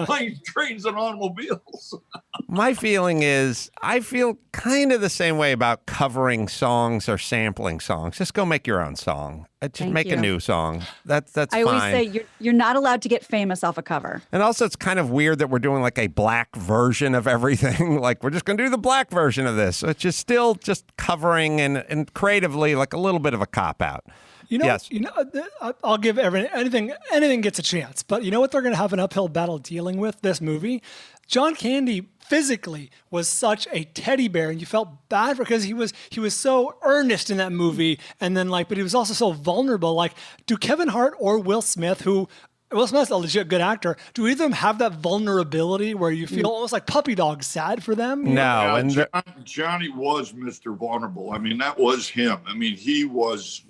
Planes, Trains, and Automobiles. My feeling is, I feel kind of the same way about covering songs or sampling songs. Just go make your own song. Just make a new song. That's fine. I always say you're not allowed to get famous off a cover. And also, it's kind of weird that we're doing like a black version of everything. Like, we're just going to do the black version of this, which is still just covering and creatively like a little bit of a cop-out. Yes. I'll give anything gets a chance. But you know what they're going to have an uphill battle dealing with this movie? John Candy physically was such a teddy bear, and you felt bad because he was so earnest in that movie, and then but he was also so vulnerable. Like, do Kevin Hart or Will Smith, Will Smith's a legit good actor, do either of them have that vulnerability where you feel almost like puppy dog sad for them? No, and Johnny was Mr. Vulnerable. I mean, that was him. I mean, he walked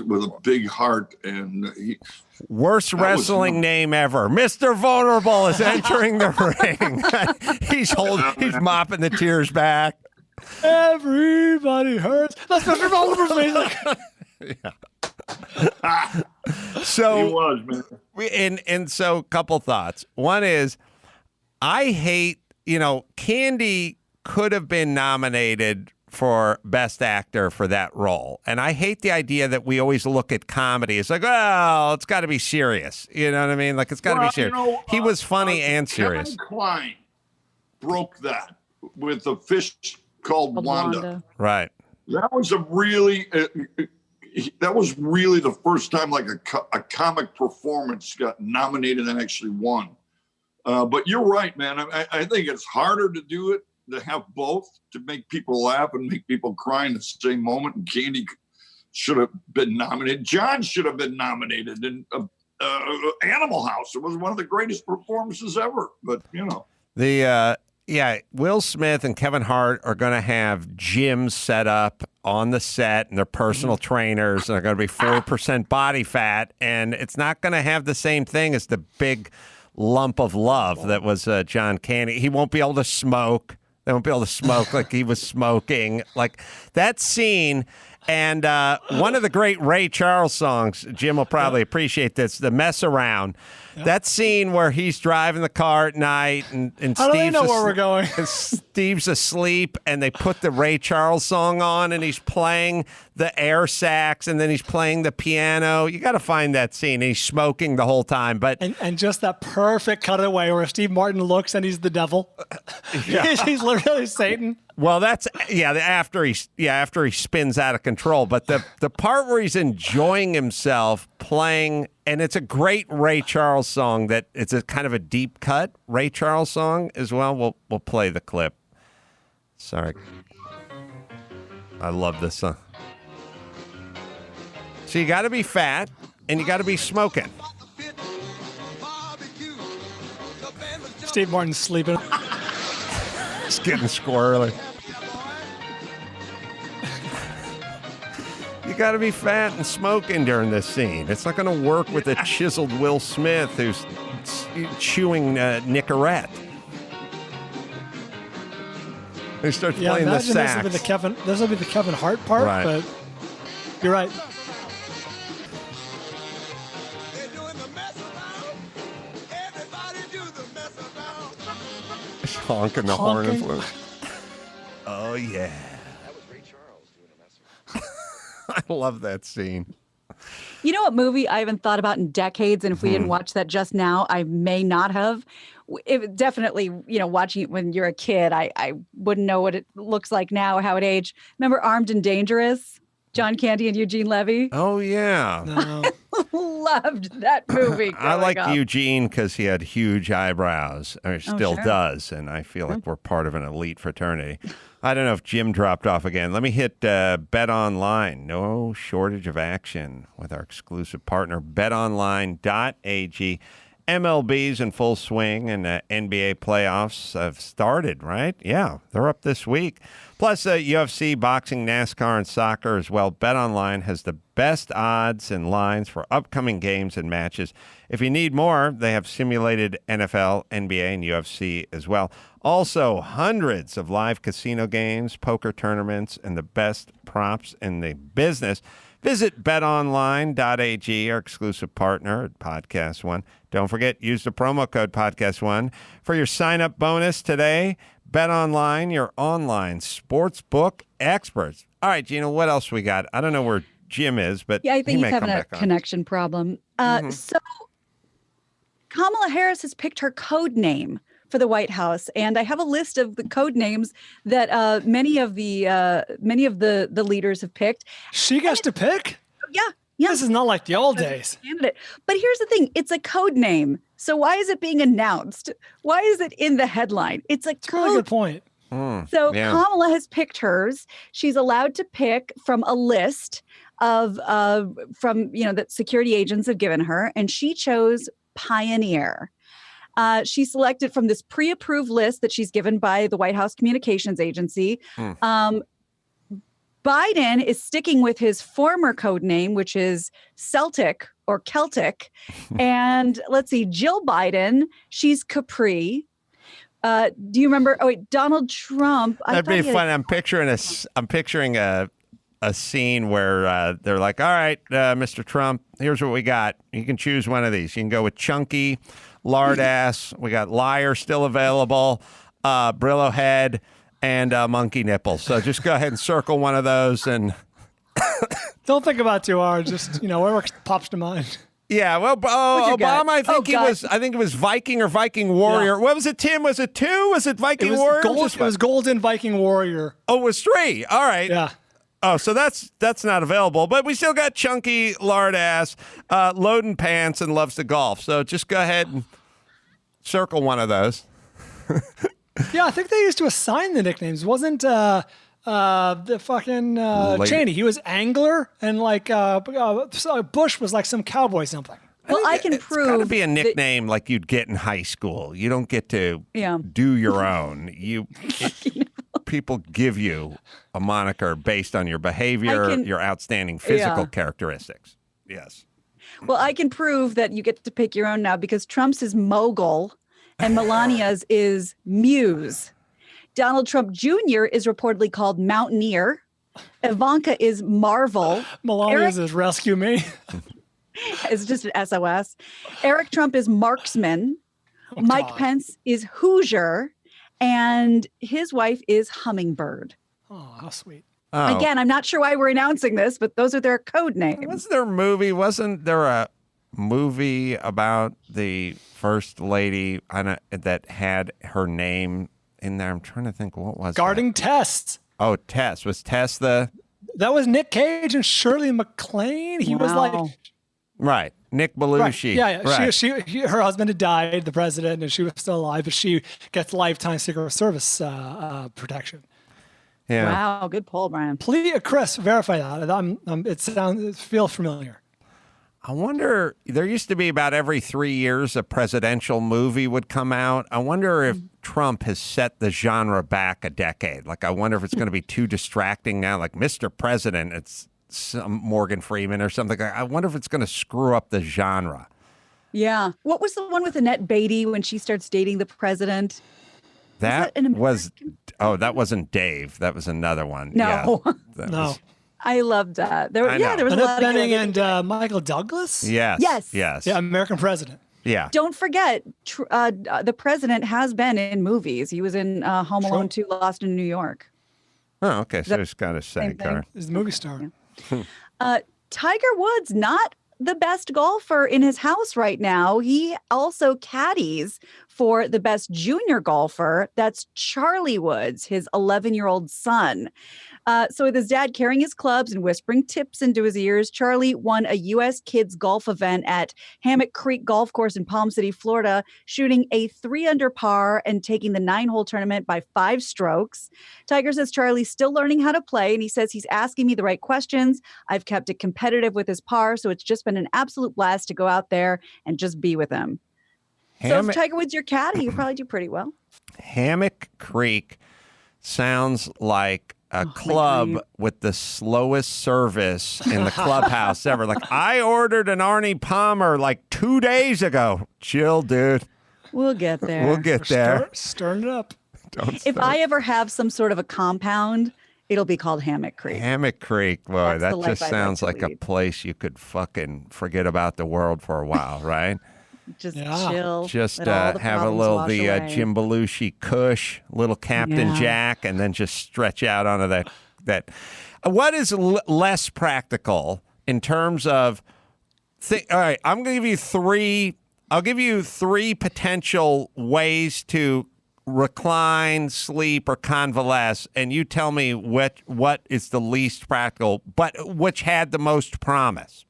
with a big heart, and worst wrestling name ever. Mr. Vulnerable is entering the ring. He's mopping the tears back. Everybody hurts. That's Mr. Vulnerable's music. Yeah. So he was, man. And so, couple thoughts. One is, I hate, Candy could have been nominated for Best Actor for that role. And I hate the idea that we always look at comedy. It's like, well, it's got to be serious. You know what I mean? Like, it's got to be serious. He was funny and serious. Kevin Kline broke that with a fish called Wanda. Right. That was really the first time like a comic performance got nominated and actually won. But you're right, man. I think it's harder to do it, to have both, to make people laugh and make people cry in the same moment. And Candy should have been nominated. John should have been nominated in Animal House. It was one of the greatest performances ever. But, Will Smith and Kevin Hart are going to have gyms set up on the set, and they're personal trainers, and they're going to be 4% body fat, and it's not going to have the same thing as the big lump of love that was John Candy. He won't be able to smoke. They won't be able to smoke like he was smoking. Like that scene. And one of the great Ray Charles songs, Jim will probably appreciate this, The Mess Around. That scene where he's driving the car at night and How do they know where we're going? and Steve's asleep and they put the Ray Charles song on and he's playing the air sax and then he's playing the piano. You got to find that scene. He's smoking the whole time, but and just that perfect cutaway where Steve Martin looks and he's the devil. He's literally Satan. Well, that's after he spins out of control. But the part where he's enjoying himself playing, and it's a great Ray Charles song. That it's a kind of a deep cut Ray Charles song as well. We'll play the clip. Sorry, I love this song. So you got to be fat and you got to be smoking. Steve Martin's sleeping. It's getting squirrely. You got to be fat and smoking during this scene. It's not going to work with a chiseled Will Smith who's chewing Nicorette. He starts playing the sax. This will be the Kevin Hart part, right. But you're right. Honking the horn influence. Oh, yeah. That was Ray Charles doing a mess around. I love that scene. You know what movie I haven't thought about in decades, and if we didn't watch that just now, I may not have. It definitely, watching it when you're a kid, I wouldn't know what it looks like now, how it aged. Remember Armed and Dangerous? John Candy and Eugene Levy? Oh, yeah. No. Loved that movie. I like up. Eugene because he had huge eyebrows, or still sure. does, and I feel like we're part of an elite fraternity. I don't know if Jim dropped off again. Let me hit Bet Online. No shortage of action with our exclusive partner, betonline.ag. MLB's in full swing, and NBA playoffs have started, right? Yeah, they're up this week. Plus, UFC, boxing, NASCAR, and soccer as well. BetOnline has the best odds and lines for upcoming games and matches. If you need more, they have simulated NFL, NBA, and UFC as well. Also, hundreds of live casino games, poker tournaments, and the best props in the business. Visit betonline.ag, our exclusive partner at Podcast One. Don't forget, use the promo code Podcast One for your sign-up bonus today. BetOnline, your online sportsbook experts. All right, Gina, what else we got? I don't know where Jim is, but I think he he's may having come a back on. connection problem. So Kamala Harris has picked her code name for the White House, and I have a list of the code names that many of the leaders have picked. She gets to pick? Yeah. This is not like the old days. But here's the thing: it's a code name. So why is it being announced? Why is it in the headline? It's a code. Really good point. So Kamala has picked hers. She's allowed to pick from a list of that security agents have given her, and she chose Pioneer. She selected from this pre-approved list that she's given by the White House Communications Agency. Biden is sticking with his former code name, which is Celtic or Celtic. And let's see, Jill Biden, she's Capri. Do you remember? Oh, wait, Donald Trump. That'd be fun. I'm picturing a scene where they're like, all right, Mr. Trump, here's what we got. You can choose one of these. You can go with chunky, lard ass. We got liar still available, Brillo head, and monkey nipple. So just go ahead and circle one of those and don't think about it too hard. Just whatever pops to mind. Yeah, well, Obama, I think it was Viking or Viking Warrior. Yeah. What was it, Tim? Was it 2? Was it Viking Warrior? It was Golden Viking Warrior. Oh, it was 3. All right. Yeah. Oh, so that's not available, but we still got chunky, lard ass, loading pants, and loves to golf. So just go ahead and circle one of those. Yeah, I think they used to assign the nicknames. Wasn't the fucking Cheney? He was Angler, and Bush was like some cowboy something. Well, I can prove. It's got to be a nickname like you'd get in high school. You don't get to do your own. People give you a moniker based on your behavior, your outstanding physical characteristics. Yes. Well, I can prove that you get to pick your own now because Trump's is Mogul and Melania's is Muse. Donald Trump Jr. is reportedly called Mountaineer. Ivanka is Marvel. Melania's is Rescue Me. It's just an SOS. Eric Trump is marksman. Oh, Mike God. Pence is Hoosier. And his wife is Hummingbird. Oh, how sweet. Oh. Again, I'm not sure why we're announcing this, but those are their code names. Wasn't there a movie about the first lady that had her name in there? I'm trying to think, what was Guarding Tess. Oh, Tess. Was Tess the... That was Nick Cage and Shirley MacLaine. He was like... Right. Nick Belushi. Right. Yeah. Right. Her husband had died, the president, and she was still alive, but she gets lifetime Secret Service protection. Yeah. Wow, good poll, Brian. Please, Chris, verify that. It feels familiar. I wonder, there used to be about every 3 years a presidential movie would come out. I wonder if Trump has set the genre back a decade. Like, I wonder if it's going to be too distracting now. Like, Mr. President, it's some Morgan Freeman or something. I wonder if it's going to screw up the genre. Yeah. What was the one with Annette Beatty when she starts dating the president? That wasn't Dave. That was another one. No. Yeah, No. I loved that. There was a Annette lot of Bening and Michael Douglas? Yes. Yeah, American President. Yeah. Don't forget, the president has been in movies. He was in Home Alone 2, Lost in New York. Oh, okay. So it's got a sidecar. He's the movie star. Tiger Woods, not the best golfer in his house right now. He also caddies for the best junior golfer. That's Charlie Woods, his 11-year-old son. So with his dad carrying his clubs and whispering tips into his ears, Charlie won a U.S. kids golf event at Hammock Creek Golf Course in Palm City, Florida, shooting a 3-under par and taking the 9-hole tournament by 5 strokes. Tiger says Charlie's still learning how to play, and he says he's asking me the right questions. I've kept it competitive with his par, so it's just been an absolute blast to go out there and just be with him. So if Tiger Woods your caddy, you probably do pretty well. Hammock Creek sounds like a club with the slowest service in the clubhouse ever. Like, I ordered an Arnie Palmer like 2 days ago. Chill, dude. We'll get there. We'll get there. Stirring it up. If I ever have some sort of a compound, it'll be called Hammock Creek. Hammock Creek, boy, That's that the life just I'd sounds like like to a lead. place you could fucking forget about the world for a while, right? Just chill. Just let all the have a problems little wash the away. Jim Belushi Kush, little Captain Yeah. Jack, and then just stretch out onto that. What is less practical in terms of? All right, I'm going to give you three. I'll give you 3 potential ways to recline, sleep, or convalesce, and you tell me what is the least practical, but which had the most promise.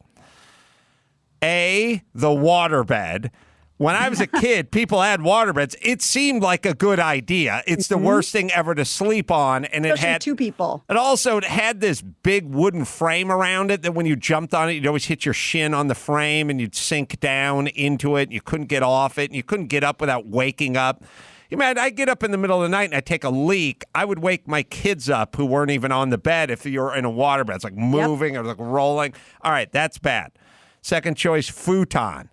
A, the waterbed. When I was a kid, people had waterbeds. It seemed like a good idea. It's the worst thing ever to sleep on, and it Especially had 2 people. It also had this big wooden frame around it that when you jumped on it, you'd always hit your shin on the frame, and you'd sink down into it. And you couldn't get off it, and you couldn't get up without waking up. You man, I'd get up in the middle of the night and I'd take a leak. I would wake my kids up who weren't even on the bed if you're in a waterbed. It's like moving or like rolling. All right, that's bad. Second choice, futon.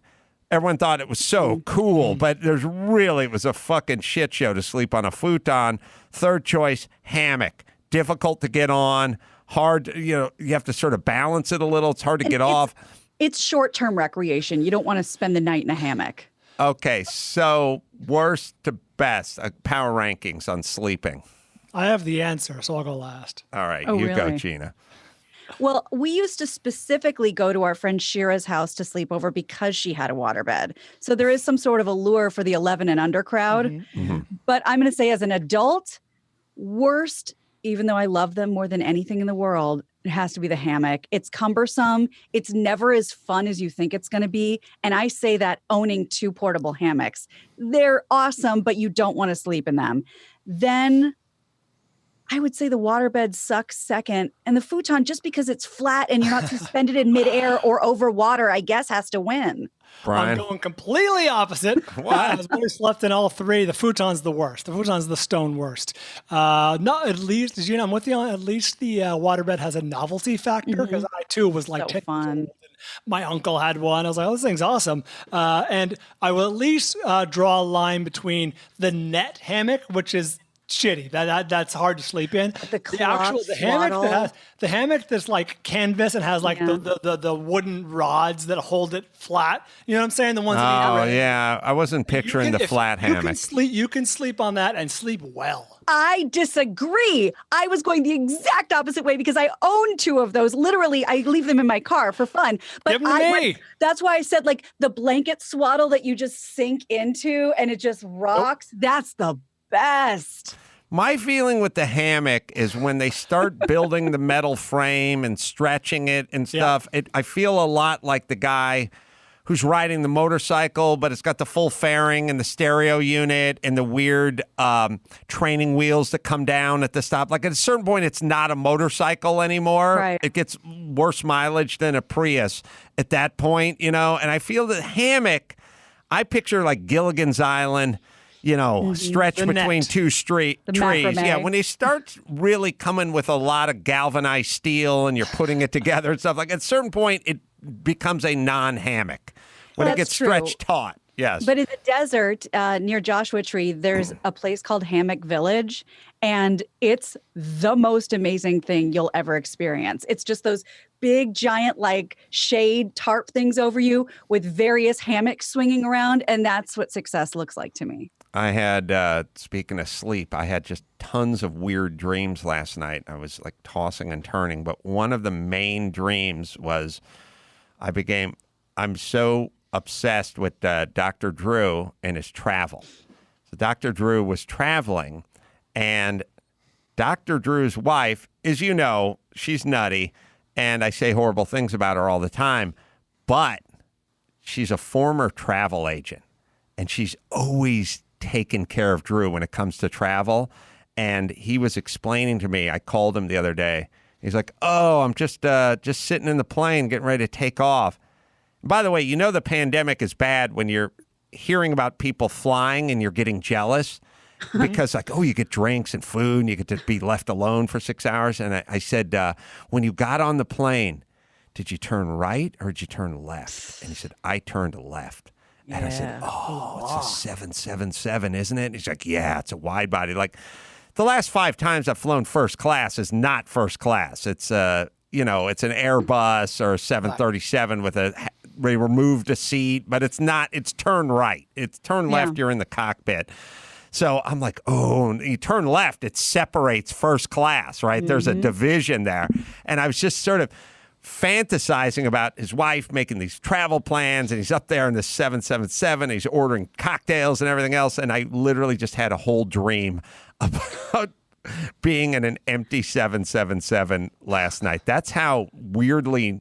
Everyone thought it was so cool, but it was a fucking shit show to sleep on a futon. Third choice, hammock. Difficult to get on, hard, you have to sort of balance it a little. It's hard to get off. It's short-term recreation. You don't want to spend the night in a hammock. Okay, so worst to best, power rankings on sleeping. I have the answer, so I'll go last. All right, Oh, you go, really? Gina. Well, we used to specifically go to our friend Shira's house to sleep over because she had a waterbed. So there is some sort of allure for the 11 and under crowd. Mm-hmm. But I'm going to say as an adult, worst, even though I love them more than anything in the world, it has to be the hammock. It's cumbersome. It's never as fun as you think it's going to be. And I say that owning 2 portable hammocks. They're awesome, but you don't want to sleep in them. Then I would say the waterbed sucks second. And the futon, just because it's flat and you're not suspended in midair or over water, I guess has to win. Brian? I'm going completely opposite. As one who slept in all 3, the futon's the worst. The futon's the stone worst. Not at least, Gina, I'm with you on at least the waterbed has a novelty factor because I too was like, So fun. My uncle had one. I was like, oh, this thing's awesome. And I will at least draw a line between the net hammock, which is shitty. That's hard to sleep in. The hammock that's like canvas and has like the wooden rods that hold it flat. You know what I'm saying? The ones that yeah. I wasn't picturing the flat hammock. You can sleep on that and sleep well. I disagree. I was going the exact opposite way because I own 2 of those. Literally, I leave them in my car for fun. But Give them to me. That's why I said like the blanket swaddle that you just sink into and it just rocks. That's the best. My feeling with the hammock is when they start building the metal frame and stretching it and stuff, I feel a lot like the guy who's riding the motorcycle, but it's got the full fairing and the stereo unit and the weird training wheels that come down at the stop. Like at a certain point, it's not a motorcycle anymore. Right. It gets worse mileage than a Prius at that point, you know? And I feel the hammock, I picture like Gilligan's Island, you know, stretched between 2 trees. Macrame. Yeah, when they start really coming with a lot of galvanized steel and you're putting it together and stuff, like at a certain point, it becomes a non-hammock when it gets stretched taut. Yes. But in the desert near Joshua Tree, there's a place called Hammock Village, and it's the most amazing thing you'll ever experience. It's just those big, giant, like shade tarp things over you with various hammocks swinging around, and that's what success looks like to me. I had, speaking of sleep, I had just tons of weird dreams last night. I was like tossing and turning, but one of the main dreams was I'm so obsessed with Dr. Drew and his travel. So Dr. Drew was traveling, and Dr. Drew's wife, as you know, she's nutty, and I say horrible things about her all the time, but she's a former travel agent, and she's always taken care of Drew when it comes to travel. And he was explaining to me, I called him the other day. He's like, "Oh, I'm just sitting in the plane, getting ready to take off." By the way, you know the pandemic is bad when you're hearing about people flying and you're getting jealous because like, oh, you get drinks and food and you get to be left alone for 6 hours. And I said, when you got on the plane, did you turn right or did you turn left? And he said, I turned left. Yeah. And I said, it's a 777, isn't it? And he's like, yeah, it's a wide body. Like the last 5 times I've flown first class is not first class. It's it's an Airbus or a 737 with they removed a seat, but it's not, it's turn right. It's turn left, you're in the cockpit. So I'm like, oh, and you turn left, it separates first class, right? Mm-hmm. There's a division there. And I was just sort of fantasizing about his wife making these travel plans, and he's up there in the 777, he's ordering cocktails and everything else. And I literally just had a whole dream about being in an empty 777 last night. That's how weirdly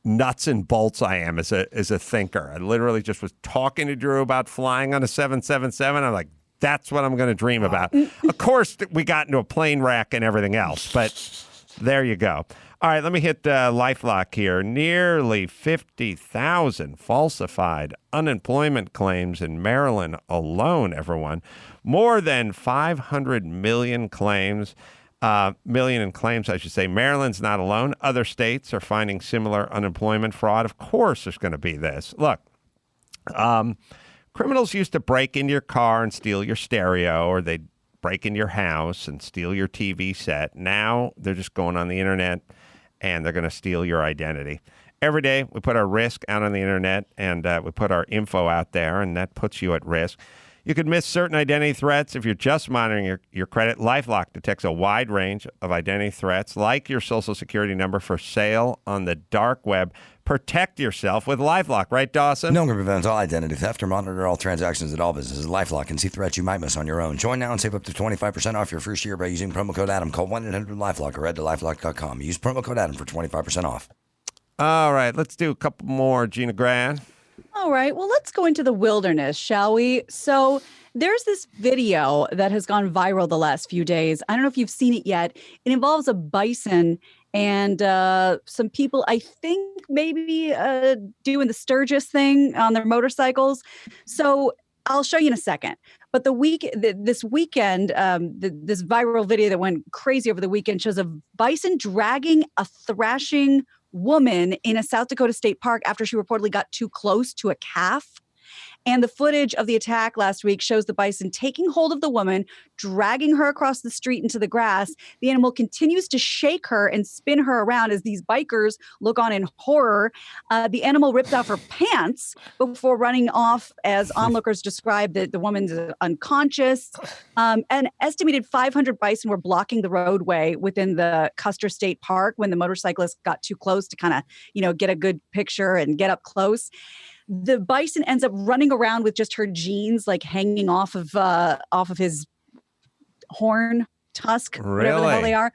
nuts and bolts I am as a thinker. I literally just was talking to Drew about flying on a 777. I'm like, that's what I'm going to dream about. Of course, we got into a plane wreck and everything else, but there you go. All right, let me hit LifeLock here. Nearly 50,000 falsified unemployment claims in Maryland alone, everyone. More than 500 million claims. Million in claims, I should say. Maryland's not alone. Other states are finding similar unemployment fraud. Of course there's going to be this. Look, criminals used to break into your car and steal your stereo, or they'd break into your house and steal your TV set. Now they're just going on the internet and they're going to steal your identity. Every day we put our risk out on the internet and we put our info out there, and that puts you at risk. You could miss certain identity threats if you're just monitoring your credit. LifeLock detects a wide range of identity threats, like your social security number for sale on the dark web. Protect yourself with LifeLock, right, Dawson? No one can prevent all identity theft or monitor all transactions at all businesses. LifeLock can see threats you might miss on your own. Join now and save up to 25% off your first year by using promo code Adam. Call 1-800-LifeLock or head to LifeLock.com. Use promo code Adam for 25% off. All right, let's do a couple more, Gina Grad. All right, well, let's go into the wilderness, shall we? So there's this video that has gone viral the last few days. I don't know if you've seen it yet. It involves a bison and some people, I think, maybe doing the Sturgis thing on their motorcycles. So I'll show you in a second. But this weekend, this viral video that went crazy over the weekend shows a bison dragging a thrashing woman in a South Dakota state park after she reportedly got too close to a calf. And the footage of the attack last week shows the bison taking hold of the woman, dragging her across the street into the grass. The animal continues to shake her and spin her around as these bikers look on in horror. The animal ripped off her pants before running off, as onlookers described that the woman's unconscious. An estimated 500 bison were blocking the roadway within the Custer State Park when the motorcyclist got too close to kind of, get a good picture and get up close. The bison ends up running around with just her jeans like hanging off of his horn tusk, whatever the hell they are.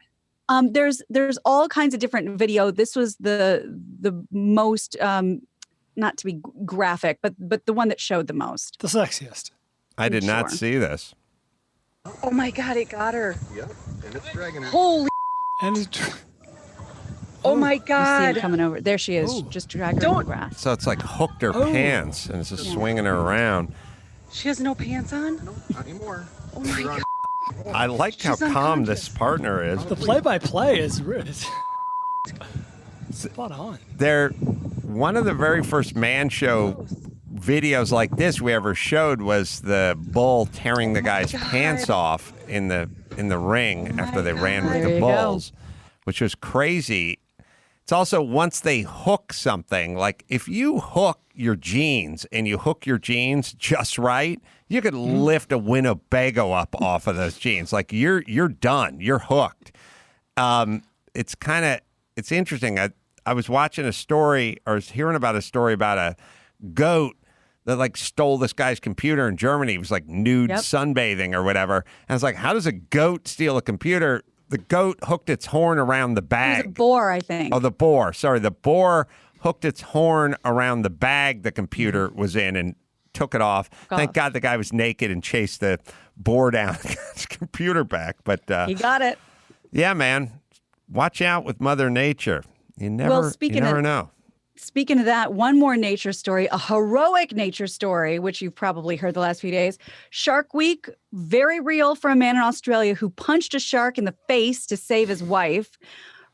There's all kinds of different video. This was the most not to be graphic, but the one that showed the most. The sexiest. I did not see this. Oh my God, it got her. Yep, and it's dragging her. Holy. And it's Oh my You see God. him coming over. There she is. Just drag her in the grass. So it's like hooked her pants and it's just swinging her around. She has no pants on? No, not anymore. Oh my God. I like how calm this partner is. the play-by-play is spot on. They're one of the very first man show videos like this we ever showed was the bull tearing the guy's pants off in the ring after they ran with the bulls, which was crazy. It's also once they hook something, like if you hook your jeans and you hook your jeans just right, you could lift a Winnebago up off of those jeans. Like you're done. You're hooked. It's interesting. I was watching a story or was hearing about a story about a goat that like stole this guy's computer in Germany. He was like nude sunbathing or whatever. And I was like, how does a goat steal a computer? The goat hooked its horn around the bag. It was a boar, I think. Oh, the boar. Sorry, the boar hooked its horn around the bag the computer was in and took it off. Thank God the guy was naked and chased the boar down and got his computer back. But he got it. Yeah, man. Watch out with Mother Nature. You never know. Speaking of that, one more nature story, a heroic nature story, which you've probably heard the last few days. Shark Week, very real for a man in Australia who punched a shark in the face to save his wife.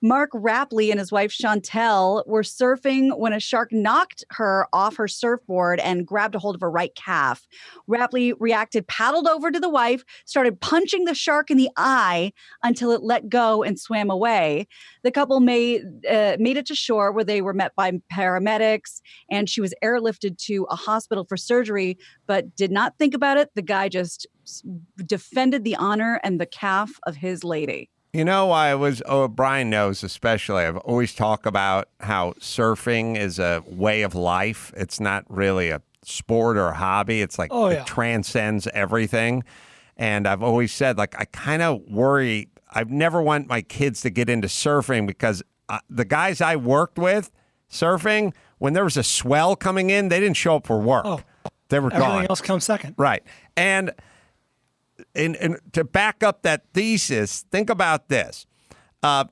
Mark Rapley and his wife Chantel were surfing when a shark knocked her off her surfboard and grabbed a hold of her right calf. Rapley reacted, paddled over to the wife, started punching the shark in the eye until it let go and swam away. The couple made it to shore where they were met by paramedics, and she was airlifted to a hospital for surgery, but did not think about it. The guy just defended the honor and the calf of his lady. You know, Brian knows especially, I've always talked about how surfing is a way of life. It's not really a sport or a hobby. It's like it transcends everything. And I've always said, like, I kind of worry. I've never want my kids to get into surfing because the guys I worked with surfing, when there was a swell coming in, they didn't show up for work. Oh, they were gone. Everything else comes second. Right. And to back up that thesis, think about this. It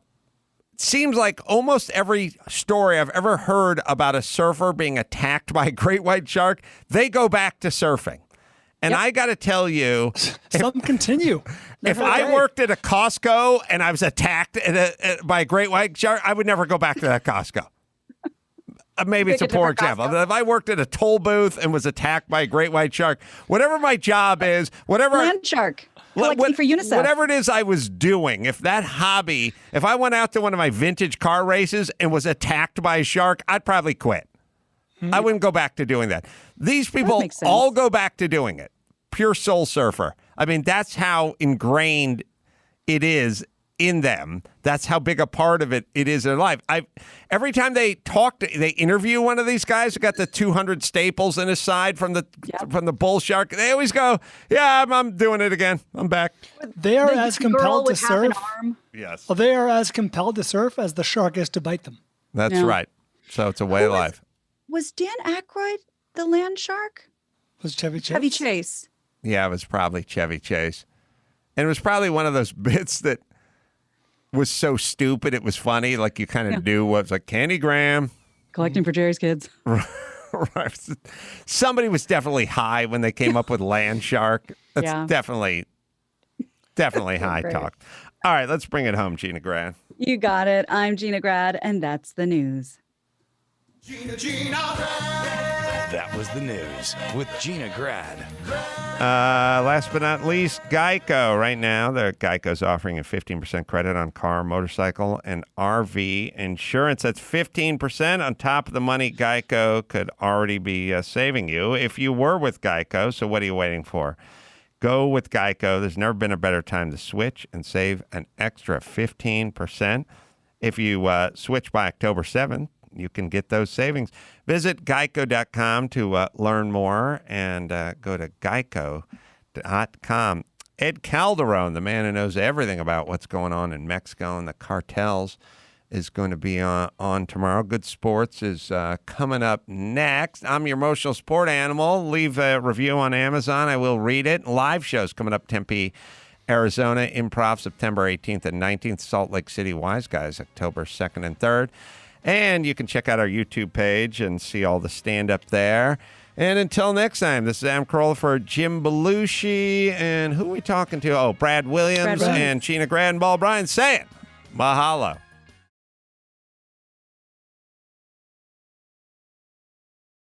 seems like almost every story I've ever heard about a surfer being attacked by a great white shark, they go back to surfing. And I got to tell you, some continue. If I worked at a Costco and I was attacked by a great white shark, I would never go back to that Costco. Maybe it's a poor example. If I worked at a toll booth and was attacked by a great white shark, whatever my job is, land shark, collecting for UNICEF. Whatever it is I was doing, if I went out to one of my vintage car races and was attacked by a shark, I'd probably quit. I wouldn't go back to doing that. These people all go back to doing it. Pure soul surfer. I mean, that's how ingrained it is in them. That's how big a part of it is in their life. Every time they interview one of these guys who got the 200 staples in his side from the bull shark, they always go, yeah, I'm doing it again. I'm back. They are as compelled to surf. Yes. Well, they are as compelled to surf as the shark is to bite them. That's right. So it's a way of life. Was Dan Aykroyd the land shark? Was Chevy Chase? Chevy Chase. Yeah, it was probably Chevy Chase. And it was probably one of those bits that was so stupid it was funny. Like you kind of knew what it was like Candy Graham. Collecting for Jerry's kids. Right. Somebody was definitely high when they came up with land shark. That's definitely high talk. All right, let's bring it home, Gina Grad. You got it. I'm Gina Grad, and that's the news. Gina Grad. That was the news with Gina Grad. Last but not least, Geico. Right now, Geico's offering a 15% credit on car, motorcycle, and RV insurance. That's 15% on top of the money Geico could already be saving you if you were with Geico. So what are you waiting for? Go with Geico. There's never been a better time to switch and save an extra 15%. If you switch by October 7th, you can get those savings. Visit geico.com to learn more, and go to geico.com. Ed Calderon, the man who knows everything about what's going on in Mexico and the cartels, is going to be on tomorrow. Good Sports is coming up next. I'm your emotional sport animal. Leave a review on Amazon. I will read it. Live shows coming up Tempe, Arizona, Improv September 18th and 19th, Salt Lake City Wise Guys October 2nd and 3rd. And you can check out our YouTube page and see all the stand-up there. And until next time, this is Adam Carolla for Jim Belushi. And who are we talking to? Oh, Brad Williams and Gina Grad and Bryan saying mahalo.